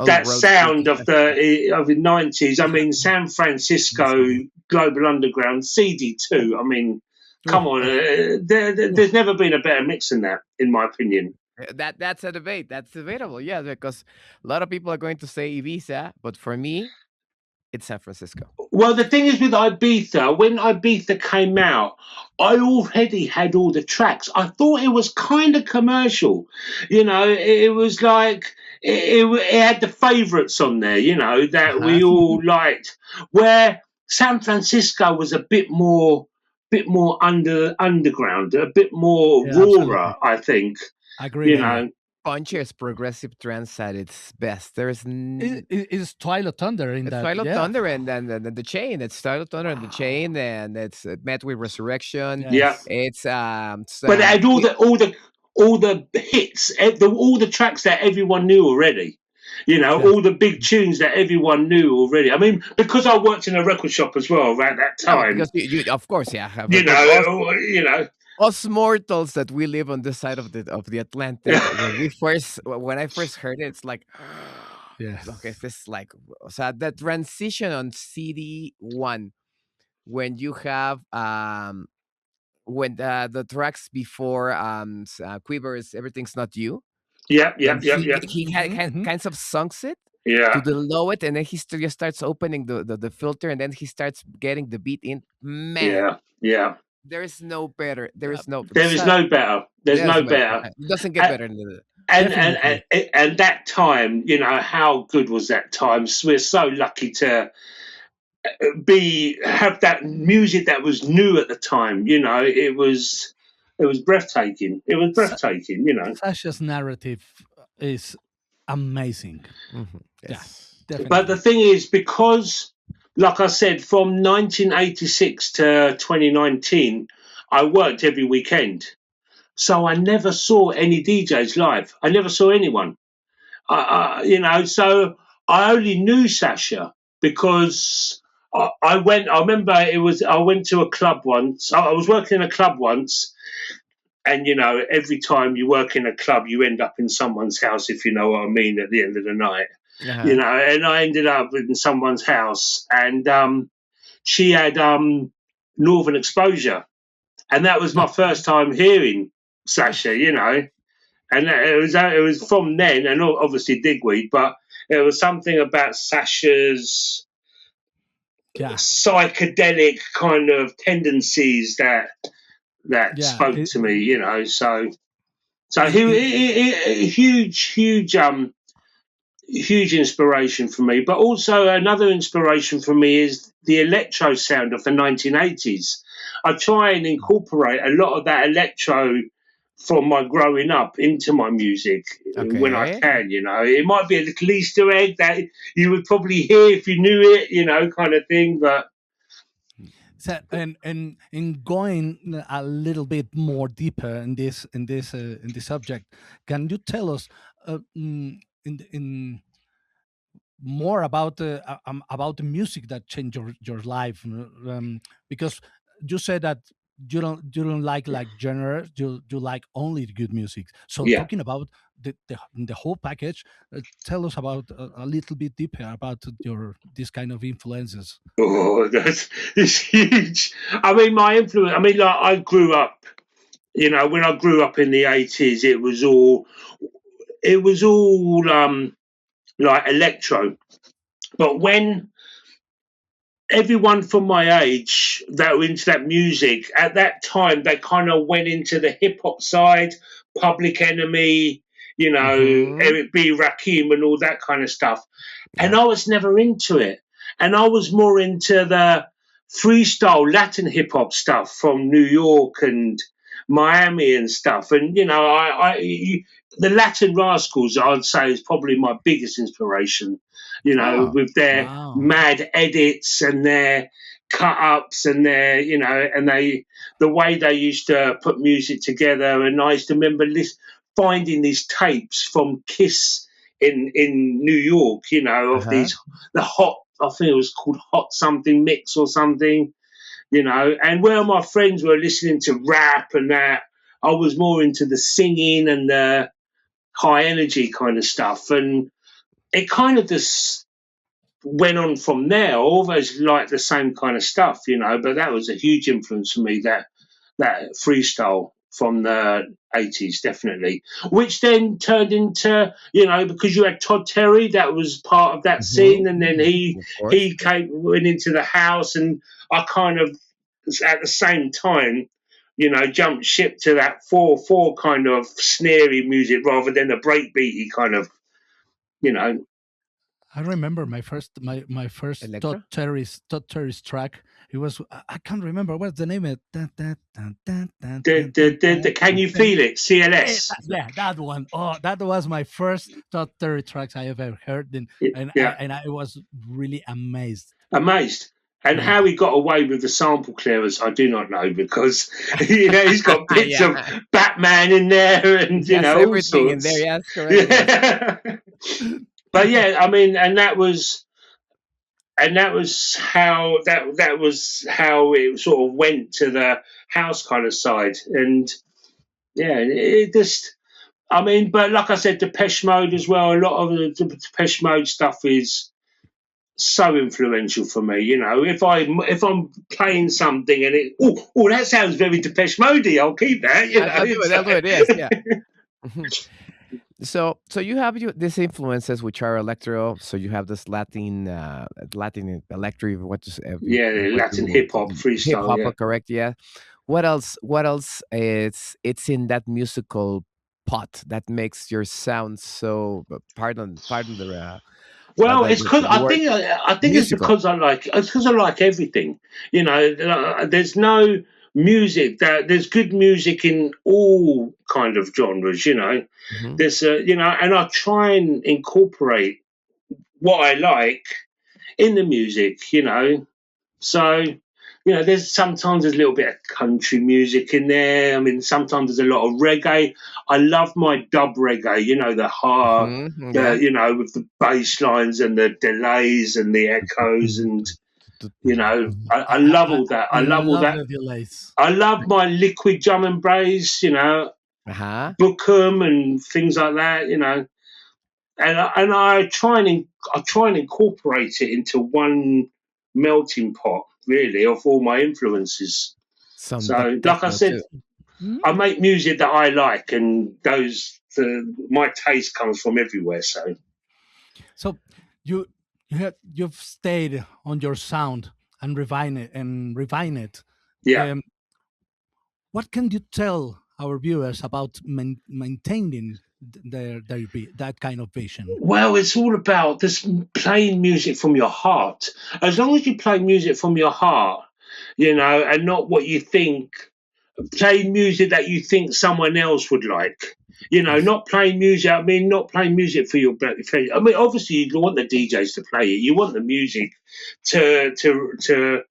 that sound of the 90s. I mean, San Francisco, Global Underground, CD2. I mean, come on. There's never been a better mix than that, in my opinion. That's a debate. That's debatable, yeah, because a lot of people are going to say Ibiza, but for me, it's San Francisco. Well, the thing is with Ibiza, when Ibiza came out, I already had all the tracks. I thought it was kind of commercial. It was like it had the favourites on there, that we all liked. Where San Francisco was a bit more bit more underground, a bit more rawer, I think. Agree. You know, Punches progressive trance at its best. There's Is Twilight Thunder in that? Twilight Thunder and then the Chain. It's Twilight Thunder and the Chain, and it's met with Resurrection. Yes. It's but it had all the hits, all the tracks that everyone knew already. You know, all the big tunes that everyone knew already. I mean, because I worked in a record shop as well around that time. Because you of course, yeah. You know. Us mortals that we live on this side of the Atlantic. when I first heard it, it's like, Yes. okay, this is like, so that transition on CD1 when you have when the tracks before Quivers, Everything's Not You. Yeah. He kinds of sunks it to the low it, and then he just starts opening the filter, and then he starts getting the beat in. Man, yeah. There is no better. There is no better. There's no better. It doesn't get better than that. And that time, you know, how good was that time? We're so lucky to have that music that was new at the time. You know, it was breathtaking. It was breathtaking. You know, Sasha's narrative is amazing. Mm-hmm. Yes. Yeah, definitely. But the thing is, because, like I said, from 1986 to 2019, I worked every weekend. So I never saw any DJs live. I never saw anyone. You know, so I only knew Sasha because I remember I went to a club once. I was working in a club once. And, you know, every time you work in a club, you end up in someone's house, if you know what I mean, at the end of the night. You know, and I ended up in someone's house, and she had Northern Exposure, and that was my first time hearing Sasha. You know, and it was from then, and obviously Digweed, but it was something about Sasha's psychedelic kind of tendencies that spoke to me. You know, so he huge inspiration for me. But also another inspiration for me is the electro sound of the 1980s. I try and incorporate a lot of that electro from my growing up into my music when I can. You know, it might be a little Easter egg that you would probably hear if you knew it, you know, kind of thing. But so, and going a little bit more deeper in this subject, can you tell us in more about the music that changed your life? Because you said that you don't like genre, you like only the good music. So talking about the whole package, tell us about a little bit deeper about this kind of influences. Oh, it's huge. I mean, my influence. I mean, like, I grew up. You know, when I grew up in the 80s, it was all like electro. But when everyone from my age that were into that music at that time, they kind of went into the hip hop side, Public Enemy, you know, Eric B. Rakim and all that kind of stuff. And I was never into it. And I was more into the freestyle Latin hip hop stuff from New York and Miami and stuff. And, you know, the Latin Rascals, I'd say, is probably my biggest inspiration, you know, with their mad edits and their cut-ups and their, you know, and the way they used to put music together. And I used to remember finding these tapes from Kiss in New York, you know, of the hot, I think it was called Hot Something Mix or something, you know, and where my friends were listening to rap and that, I was more into the singing and the high energy kind of stuff. And it kind of just went on from there. I always liked the same kind of stuff, you know, but that was a huge influence for me, that freestyle from the 80s, definitely, which then turned into, you know, because you had Todd Terry, that was part of that scene, and then he went into the house, and I kind of, at the same time, you know, jumped ship to that 4/4 kind of snary music rather than the breakbeaty kind of, you know. I remember my first Electro? Todd Terry's track. It was I can't remember what's the name of it. Dun, dun, dun, dun, dun, dun, dun, The Can You Feel It? CLS. yeah, that one. Oh, that was my first Todd Terry tracks I have ever heard, and Yeah, I was really amazed. amazed. And Yeah. how he got away with the sample clearance, I do not know, because he's got bits of Batman in there, and Yes, all everything in sorts. there. Yes, correct. Yes. Yeah. But yeah, I mean, and that was how that was how it sort of went to the house kind of side, and yeah, it just. I mean, but like I said, Depeche Mode as well. A lot of the Depeche Mode stuff is so influential for me. If I'm playing something and that sounds very Depeche Mode-y, I'll keep that. I'll do it. Yes, yeah. So you have these influences which are electro. So you have this Latin electro. Latin hip hop freestyle. Hip hop, Yeah. correct? Yeah. What else? It's in that musical pot that makes your sound so? Pardon the. Well, the- it's the because I word think it's musical. because I like everything. There's no music there's good music in all kind of genres. Mhm. There's and I try and incorporate what I like in the music. So there's sometimes a little bit of country music in there. I mean, sometimes there's a lot of reggae. I love my dub reggae. The hard, Mhm, yeah. with the bass lines and the delays and the echoes, and I love all that. I love all that. the delays. I love my liquid drum and bass. Uh-huh. Bookham and things like that. And I try and incorporate it into one melting pot, really, of all my influences. Some So, like I techno said, too. I make music that I like, and my taste comes from everywhere. So you've stayed on your sound and refine it. Yeah. What can you tell our viewers about maintaining that kind of vision? Well, it's all about just playing music from your heart. As long as you play music from your heart, and not what you think. Play music that you think someone else would like. Yes. Not playing music. I mean, not playing music for your pleasure. I mean, obviously, you want the DJs to play it. You want the music to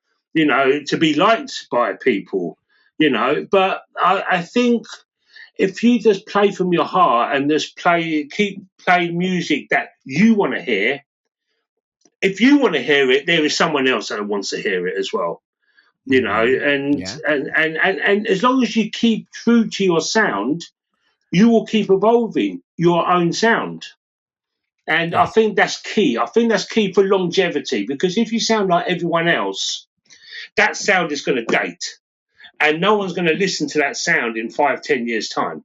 be liked by people. But I think if you just play from your heart and just keep playing music that you want to hear. If you want to hear it, there is someone else that wants to hear it as well. And Yeah. and as long as you keep true to your sound, you will keep evolving your own sound. And I Yes. think that's key. I think that's key for longevity, because if you sound like everyone else, that sound is going to date, and no one's going to listen to that sound in 5-10 years time.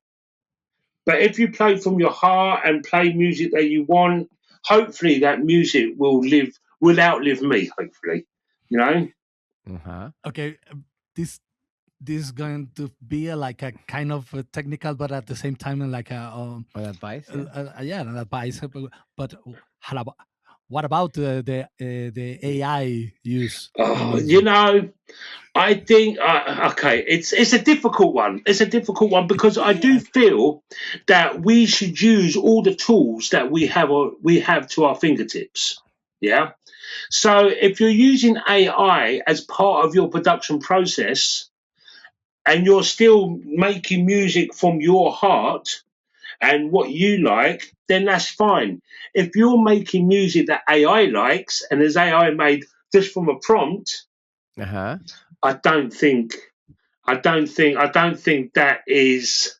But if you play from your heart and play music that you want, hopefully that music will outlive me, hopefully. Uh-huh. Okay, this is going to be like a kind of technical, but at the same time like Or advice. Yeah. yeah, an advice. But what about the AI use? I think okay, it's a difficult one. It's a difficult one because I do feel that we should use all the tools that we have to our fingertips. Yeah. So if you're using AI as part of your production process and you're still making music from your heart and what you like, then that's fine. If you're making music that AI likes and is AI made just from a prompt, Uh-huh. I don't think that is.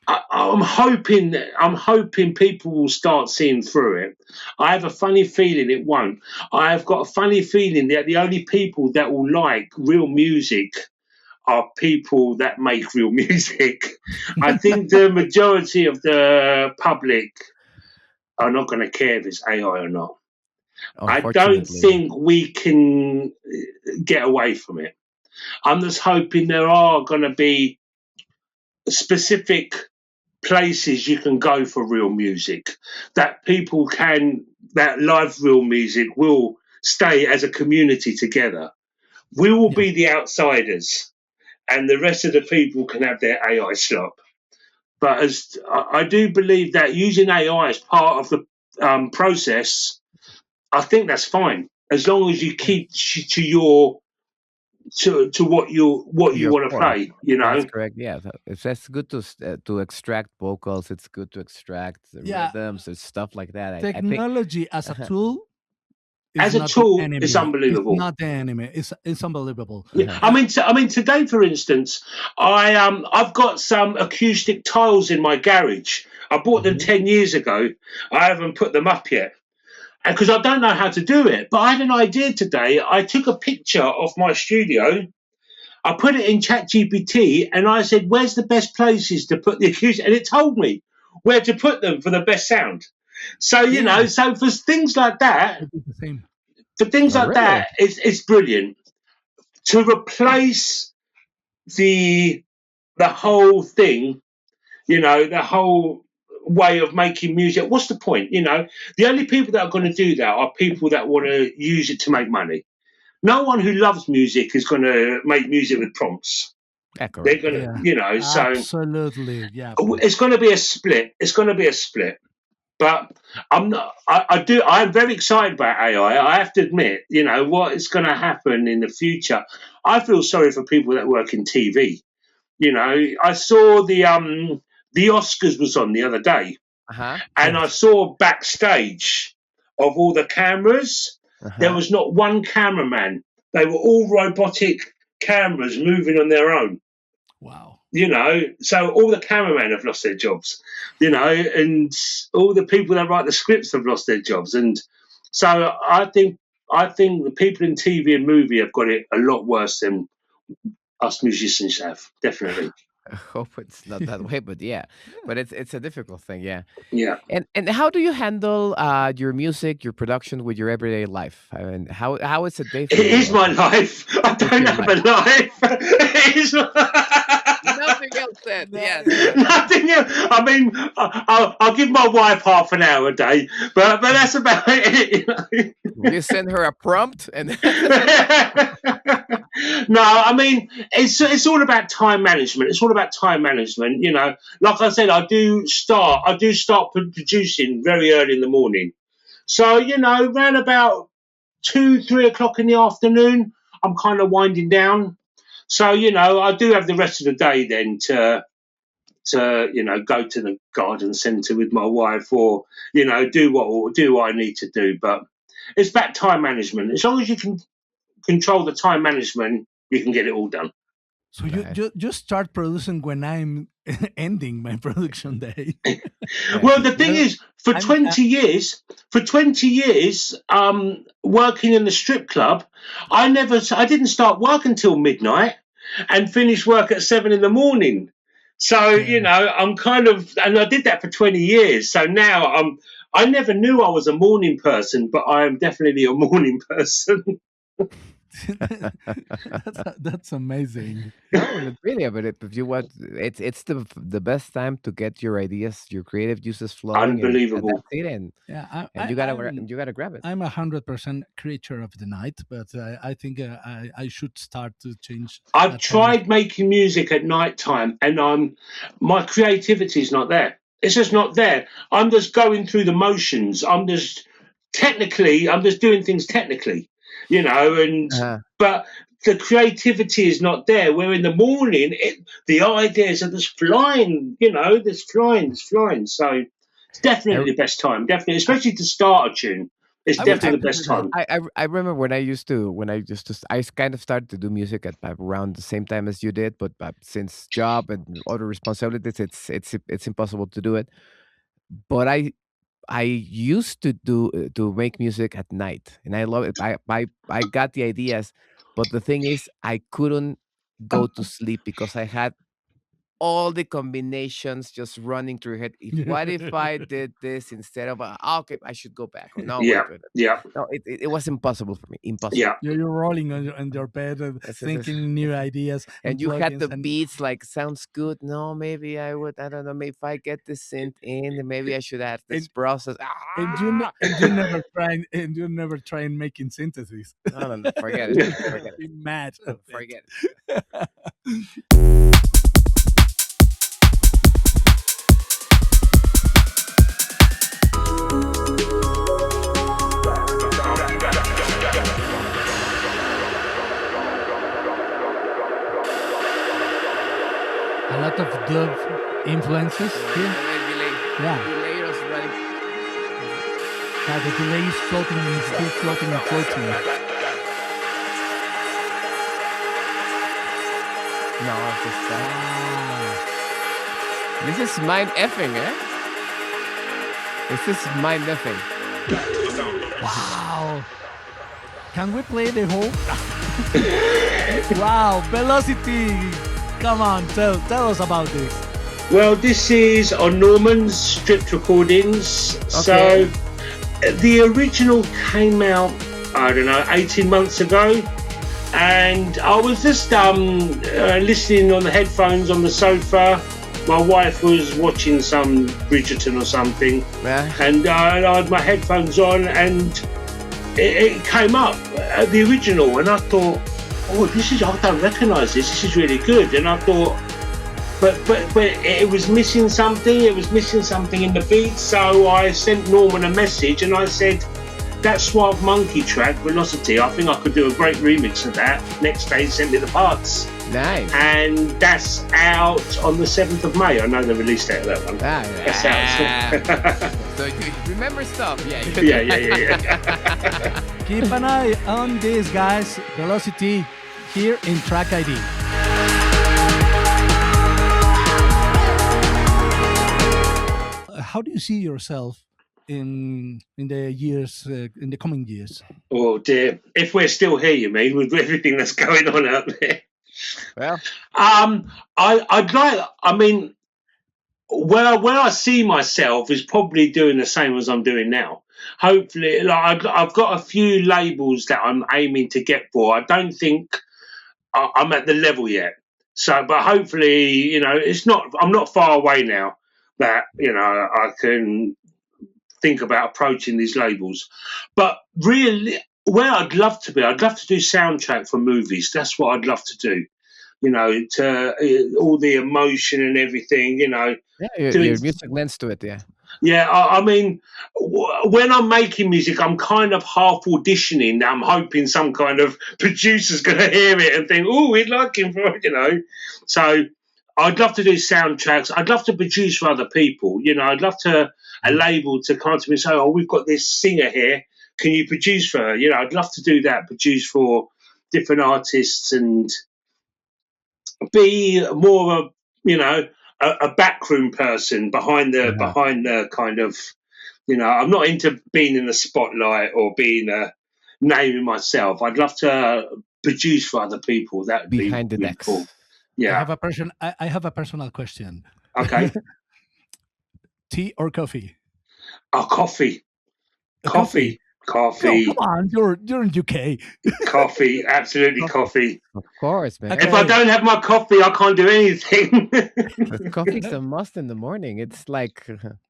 I'm hoping people will start seeing through it. I have a funny feeling it won't. I've got a funny feeling that the only people that will like real music are people that make real music. I think the majority of the public are not going to care if it's AI or not. I don't Unfortunately. think we can get away from it. I'm just hoping there are going to be specific places you can go for real music, that people can, that live real music will stay as a community together. We will Yeah. be the outsiders, and the rest of the people can have their AI slop. But as I do believe that using AI as part of the process, I think that's fine as long as you keep to your to what you Your want to core. play. You That's know, correct. Yeah, it's good to extract vocals. It's good to extract the Yeah. rhythms and stuff like that. I think. Technology as a Uh-huh. tool is as a not the tool, it's enemy. It's unbelievable. not the enemy. It's unbelievable. Yeah, Uh-huh. I mean, today, for instance, I've got some acoustic tiles in my garage. I bought them Mhm. 10 years ago. I haven't put them up yet because I don't know how to do it. But I had an idea today. I took a picture of my studio. I put it in ChatGPT and I said, "Where's the best places to put the acoustic?" And it told me where to put them for the best sound. So you Yeah, know, so for things like that, it is the same. for things Oh, like really? that, it's brilliant to replace the the whole thing, the whole way of making music. What's the point? The only people that are going to do that are people that want to use it to make money. No one who loves music is going to make music with prompts. Yeah, They're correct. going Yeah. to, Yeah, so absolutely. Yeah, it's going to be a split. It's going to be a split. But I'm not. I'm very excited about AI. I have to admit, what is going to happen in the future. I feel sorry for people that work in TV. I saw the Oscars was on the other day, Uh-huh. and I yes. saw backstage of all the cameras. There Uh-huh. was not one cameraman. They were all robotic cameras moving on their own. Wow. So all the cameramen have lost their jobs. And all the people that write the scripts have lost their jobs. And so I think the people in TV and movie have got it a lot worse than us musicians have. Definitely. I hope it's not that way, but yeah. But it's a difficult thing, yeah. Yeah. And how do you handle your music, your production with your everyday life? I mean, how is a day It for you? is my life. I It's don't your have life. a life. It is Nothing else said. That Yes. is nothing else. I mean, I'll give my wife half an hour a day, but that's about it. You send her a prompt and No, I mean it's all about time management. It's all about time management. Like I said, I do start producing very early in the morning. So around about 2, 3 o'clock in the afternoon, I'm kind of winding down. So I do have the rest of the day then to go to the garden centre with my wife, or do what I need to do. But it's about time management. As long as you can control the time management, you can get it all done. so you, Nice. you you start producing when I'm ending my production day. Yeah. Well, the You thing know, is, for I'm 20 years, working in the strip club, I didn't start work until midnight and finish work at 7 in the morning. So yeah. I'm kind of, and I did that for 20 years. So now I never knew I was a morning person, but I am definitely a morning person. That's amazing. No, but really, but if you want, it's the best time to get your ideas, your creative juices flowing, and Unbelievable. that's it. And Yeah, and you gotta you gotta grab it. I'm 100% creature of the night, but I think I should start to change I've that kind of. tried making music at night time, and my creativity is not there. It's just not there. I'm just going through the motions. I'm just doing things technically, and Uh-huh. but the creativity is not there. Where in the morning, the ideas are just flying, just flying. So it's I, definitely the best time, definitely, especially to start a tune. It's I wish I definitely the could do best that. time. I remember when I kind of started to do music at around the same time as you did, but since job and other responsibilities, it's impossible to do it. But I used to make music at night, and I love it. I got the ideas, but the thing is, I couldn't go to sleep because I had all the combinations just running through your head. What if I did this instead of okay, I should go back. Or, no, Yeah, wait. yeah, No, it was impossible for me. Impossible. yeah. You're rolling on your bed, thinking new ideas, And you had the plugins and- beats like sounds good. No, maybe I would. I don't know. Maybe if I get the synth in, maybe I should add this process. and you never try making synthesis. No, forget it. Forget Be it. mad. at it. Forget it. A lot of dub influences here. Yeah. The delay is floating and still floating and floating. No, this is mind effing, eh? This is mind effing. Wow. Can we play the whole? Wow, Velocity. Come on, tell us about this. Well, this is on Norman's stripped recordings. Okay. So the original came out, I don't know, 18 months ago. And I was just listening on the headphones on the sofa. My wife was watching some Bridgerton or something. Yeah. And I had my headphones on and it came up, the original. And I thought, oh, I don't recognise this. This is really good. And I thought, but it was missing something. It was missing something in the beat. So I sent Norman a message and I said, that Suave Monkey track, Velocity, I think I could do a great remix of that. Next day, he sent me the parts. Nice. And that's out on the 7th of May. I know the release date of that one. That's out. So you remember stuff, yeah. Yeah. Keep an eye on this, guys. Velocity here in Track ID. How do you see yourself in the years, in the coming years? Oh dear! If we're still here, you mean, with everything that's going on out there? Well, I'd like. I mean, where I see myself is probably doing the same as I'm doing now. Hopefully, like I've got a few labels that I'm aiming to get for. I don't think I'm at the level yet. So, but hopefully, you know, I'm not far away now that, you know, I can think about approaching these labels. But really, where I'd love to do soundtrack for movies. That's what I'd love to do. You know, to all the emotion and everything, you know. yeah, your music lends to it, yeah. Yeah, I mean, when I'm making music, I'm kind of half auditioning. I'm hoping some kind of producer's going to hear it and think, oh, we'd like him for, you know. So I'd love to do soundtracks. I'd love to produce for other people. You know, I'd love a label to come to me and say, oh, we've got this singer here. Can you produce for her? You know, I'd love to do that, produce for different artists and be more of a, you know, a backroom person behind the kind of, you know, I'm not into being in the spotlight or being naming myself. I'd love to produce for other people. That would be Behind the really decks. cool. Yeah. I have a personal question. Okay. Tea or coffee? Oh, coffee. Coffee. Coffee. Oh, come on, you're in UK. Coffee. Absolutely coffee. Of course, man. Okay. If I don't have my coffee, I can't do anything. Coffee's a must in the morning. It's like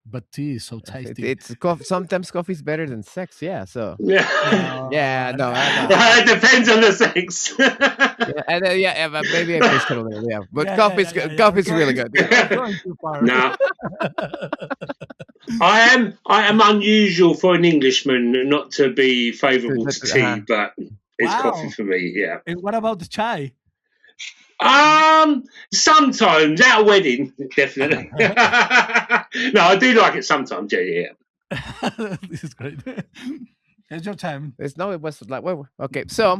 But tea is so tasty. sometimes coffee's better than sex. Yeah. So Yeah. yeah, no, It depends on the sex. yeah, but maybe I pushed it a little. Yeah, but Yeah, coffee's yeah. really good. I'm going too far. No. I am unusual for an Englishman not to be favourable to tea, but it's Wow. coffee for me. Yeah. And what about the chai? Sometimes at a wedding, definitely. No, I do like it sometimes. Yeah. This is great. It's your time. It was like okay. So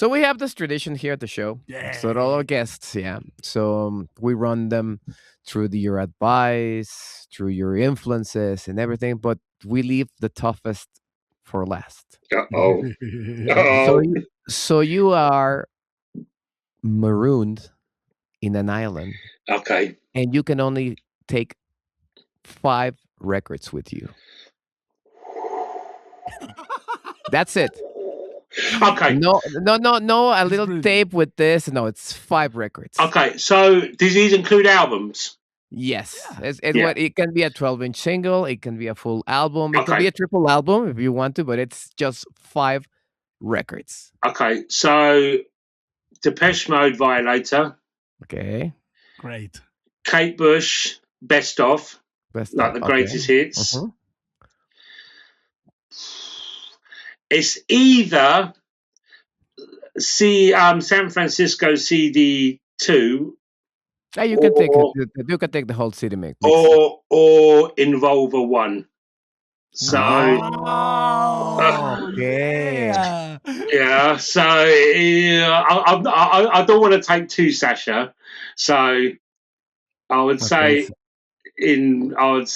we have this tradition here at the show. Yeah. So all our guests, yeah. So we run them through your advice, through your influences and everything, but we leave the toughest for last. Uh-oh. So you are marooned in an island, Okay. and you can only take 5 records with you. That's it. Okay. No, a It's little brilliant. tape with this. No, it's 5 records. Okay. So does these include albums? Yes. Yeah. It's it can be a 12-inch single. It can be a full album. It can Okay. be a triple album if you want to, but it's just 5 records. Okay. So Depeche Mode, Violator. Okay. Great. Kate Bush, Best Of, Best like of- the okay. greatest hits. Mhm. It's either San Francisco CD 2 Yeah, you can take or the whole city mix. or Involver 1. So Okay. Yeah. so I don't want to take 2, Sasha. So I would say Involver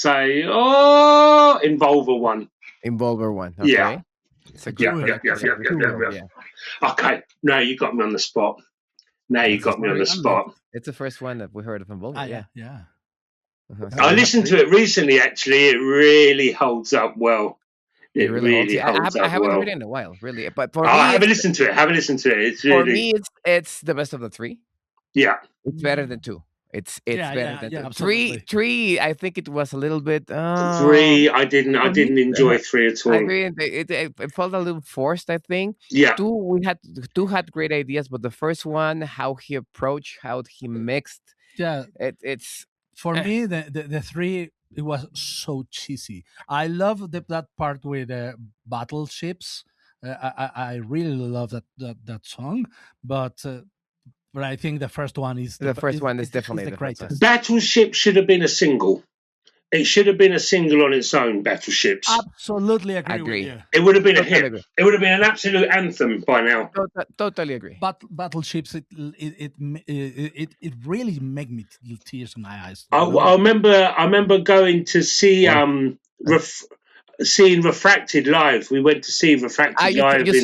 1. Involver 1. Okay. Yeah. It's a Yeah, good yeah, yeah, it's a yeah, good yeah, one, yeah. Okay, now you got me on the spot. That's It's the first one that we heard of Involver. Yeah. Yeah. Uh-huh. Yeah. I listened to it recently. Actually, it really holds up well. It really holds I up haven't well. heard it in a while, really. But for I me, haven't listened to it. It's for really me, it's the best of the 3. yeah. It's better than 2. It's Yeah, better yeah, than yeah, 2. absolutely. 3, I think it was a little bit. 3, I didn't enjoy 3 at all. I mean, it felt a little forced. I think Yeah, 2 had great ideas, but the first one, how he approached, how he mixed, Yeah. it's For me, the 3, it was so cheesy. I love that part with battleships. I really love that song, but I think the first one is definitely the the first one. greatest. Battleship should have been a single. It should have been a single on its own. Battleships. Absolutely agree. Agree. With you. It would have been a Totally hit. agree. It would have been an absolute anthem by now. Totally agree. Battleships, it really made me tears in my eyes. I remember going to see seeing Refracted live. We went to see Refracted live. You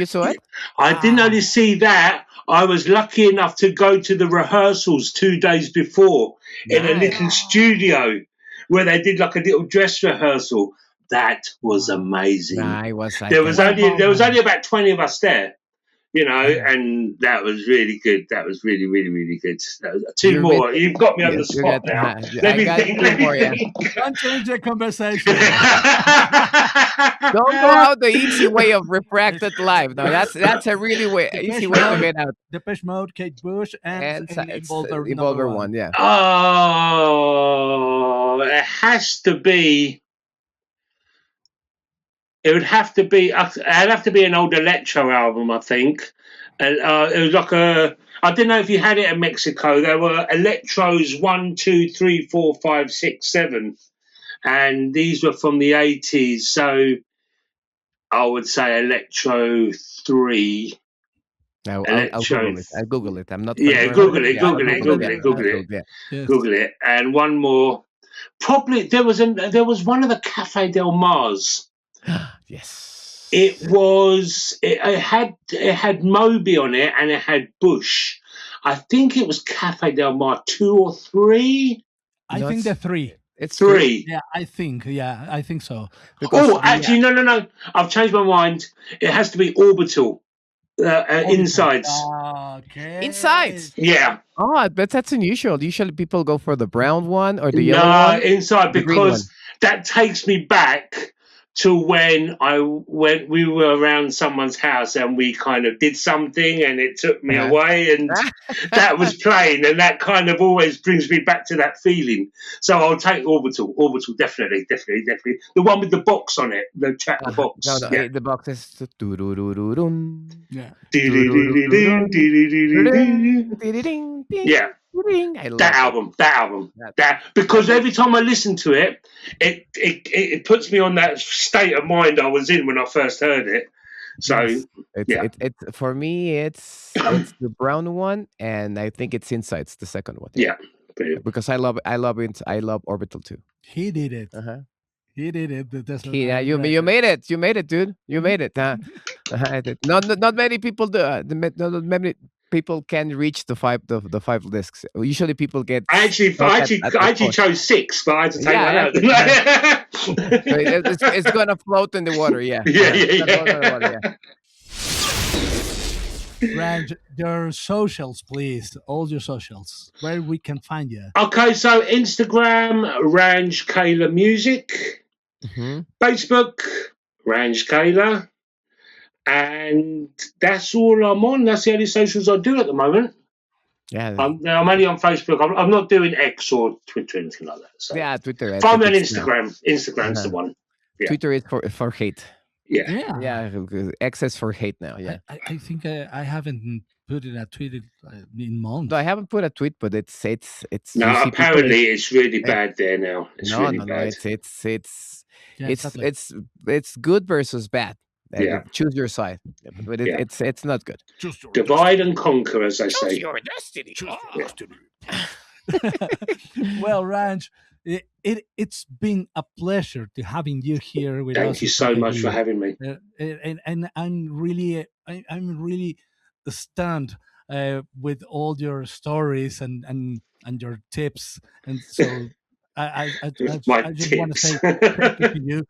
saw it? I didn't only see that. I was lucky enough to go to the rehearsals 2 days before in a Nice. little studio where they did like a little dress rehearsal. That was amazing. There was only about 20 of us there, and that was really good. That was really, really, really good. Two more. You've got me on the spot now. Let me think. Don't change the conversation. Don't go out the easy way of Refracted live. No, that's a really easy way to get out. Depeche Mode, Kate Bush, and Involver Involver 1. Yeah. Oh, it has to be. It would have to be. It'd have to be an old electro album, I think. And it was like I didn't know if you had it in Mexico. There were electros 1, 2, 3, 4, 5, 6, 7, and these were from the 80s. So I would say electro 3. I'll Google it. I'm not. Yeah, Google it. Yes. Google it. And one more. Probably there was one of the Cafe Del Mars. Yes. It had Moby on it and it had Bush. I think it was Cafe Del Mar 2 or 3. I think the 3. It's 3. Yeah, I think so. Actually, no. I've changed my mind. It has to be Orbital. Insides. Okay. Insides. Yeah. Oh, but that's unusual. Usually people go for the brown one or the yellow one. No, Inside, because that takes me back to when we were around someone's house and we kind of did something and it took me away and that was playing and that kind of always brings me back to that feeling. So I'll take Orbital. Orbital, definitely. The one with the box on it, the box. No, yeah. the box is. Yeah. Yeah. I love That album. Because every time I listen to it, it puts me on that state of mind I was in when I first heard it. So it's for me, it's the brown one, and I think it's Insights, the second one. Yeah, because I love Orbital too. He did it. He did it. You made it, dude. You made it. Not many people do. Not many people can reach the five discs. Usually people get I actually four. chose 6, but I had to take Yeah, one out. So it's gonna float in the water. Yeah. Yeah. It's gonna float in the water, yeah. Ranj, your socials, please. All your socials. Where we can find you. Okay, so Instagram, Ranj Kaler Music. Mhm. Facebook, Ranj Kaler. And that's all I'm on. That's the only socials I do at the moment. Yeah. I'm only on Facebook. I'm not doing X or Twitter or anything like that. So Yeah, Twitter. I find me on think it's now. Instagram. Instagram's the Uh-huh. one. Yeah. Twitter is for hate. Yeah. Yeah, X is for hate now. Yeah. I think I haven't put it a tweet in months. No, I haven't put a tweet, but it's. No, you see apparently it's really bad there now. It's no, really no, bad. Yeah, it's exactly. it's good versus bad. Yeah. Choose your side, but Yeah. it's not good. Choose your Divide and conquer, as they say. your destiny. Choose your destiny. Well, Ranj, it's been a pleasure to having you here with us. Thank you so much for having me. And I'm really stunned with all your stories and your tips, and so I My just want to say tips. thank you to you.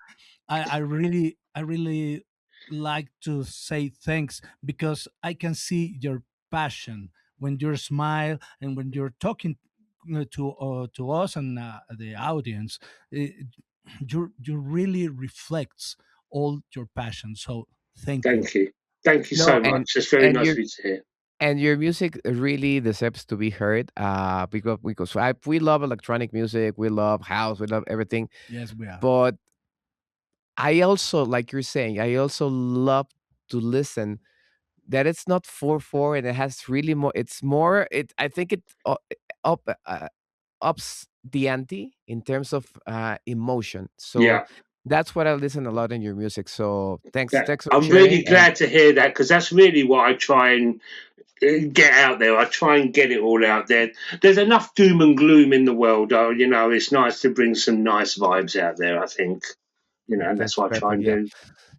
I really like to say thanks because I can see your passion when you smile and when you're talking to us and the audience. You really reflects all your passion. So thank you. Thank you No, so and- much. It's very and nice you're- of you to hear. And your music really deserves to be heard. Because we love electronic music, we love house, we love everything. Yes, we are. But I also, like you're saying, I also love to listen that it's not 4/4 and it has really more. It's more. I think it up ups the ante in terms of emotion. So Yeah. that's what I listen a lot in your music. So thanks. Yeah. Thanks for I'm sharing, really and- glad to hear that because that's really what I try and get out there. I try and get it all out there. There's enough doom and gloom in the world. It's nice to bring some nice vibes out there, I think. And that's what I try and do.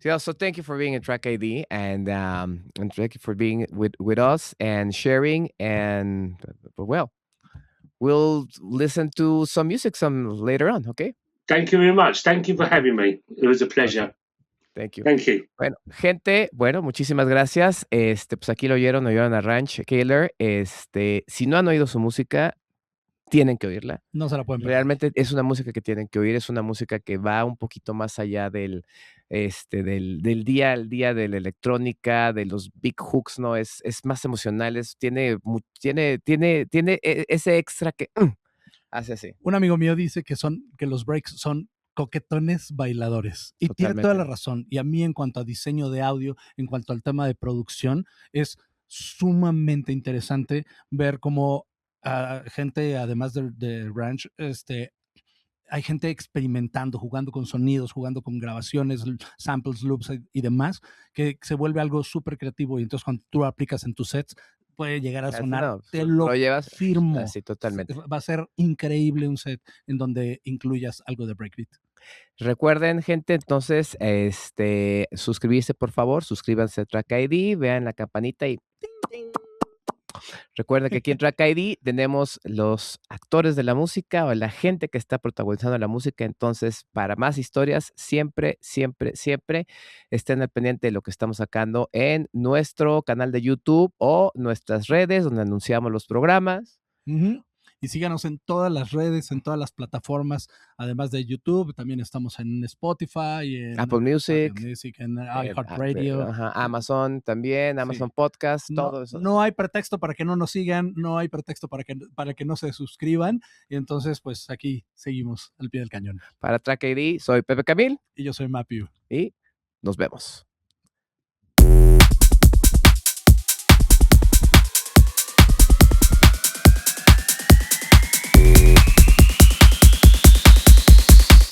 Yeah, so thank you for being in Track ID and thank you for being with us and sharing and well, we'll listen to some music some later on, okay? Thank you very much. Thank you for having me. It was a pleasure. Thank you. Thank you. Bueno, gente, muchísimas gracias. Pues aquí lo oyeron a Ranj Kaler. Si no han oído su música, tienen que oírla. No se la pueden perder. Realmente es una música que tienen que oír, es una música que va un poquito más allá del día al día de la electrónica, de los big hooks, ¿no? Es más emocional, tiene ese extra que hace así. Un amigo mío dice que los breaks son coquetones bailadores. Y tiene toda la razón. Y a mí, en cuanto a diseño de audio, en cuanto al tema de producción, es sumamente interesante ver cómo gente, además de Ranj, hay gente experimentando, jugando con sonidos, jugando con grabaciones, samples, loops y demás, que se vuelve algo súper creativo. Y entonces cuando tú lo aplicas en tus sets, puede llegar a sonar, te lo llevas firmo. Así, totalmente. Va a ser increíble un set en donde incluyas algo de breakbeat. Recuerden, gente, entonces, suscribirse, por favor, suscríbanse a Track ID, vean la campanita y ¡ting, ting! Recuerden que aquí en Track ID tenemos los actores de la música o la gente que está protagonizando la música. Entonces, para más historias, siempre estén al pendiente de lo que estamos sacando en nuestro canal de YouTube o nuestras redes donde anunciamos los programas. Y síganos en todas las redes, en todas las plataformas, además de YouTube. También estamos en Spotify, en Apple Music, en iHeartRadio. Amazon también, Amazon Podcast, todo eso. No hay pretexto para que no nos sigan, no hay pretexto para que no se suscriban. Y entonces, pues aquí seguimos al pie del cañón. Para Track ID, soy Pepe Camil. Y yo soy Mapiu. Y nos vemos.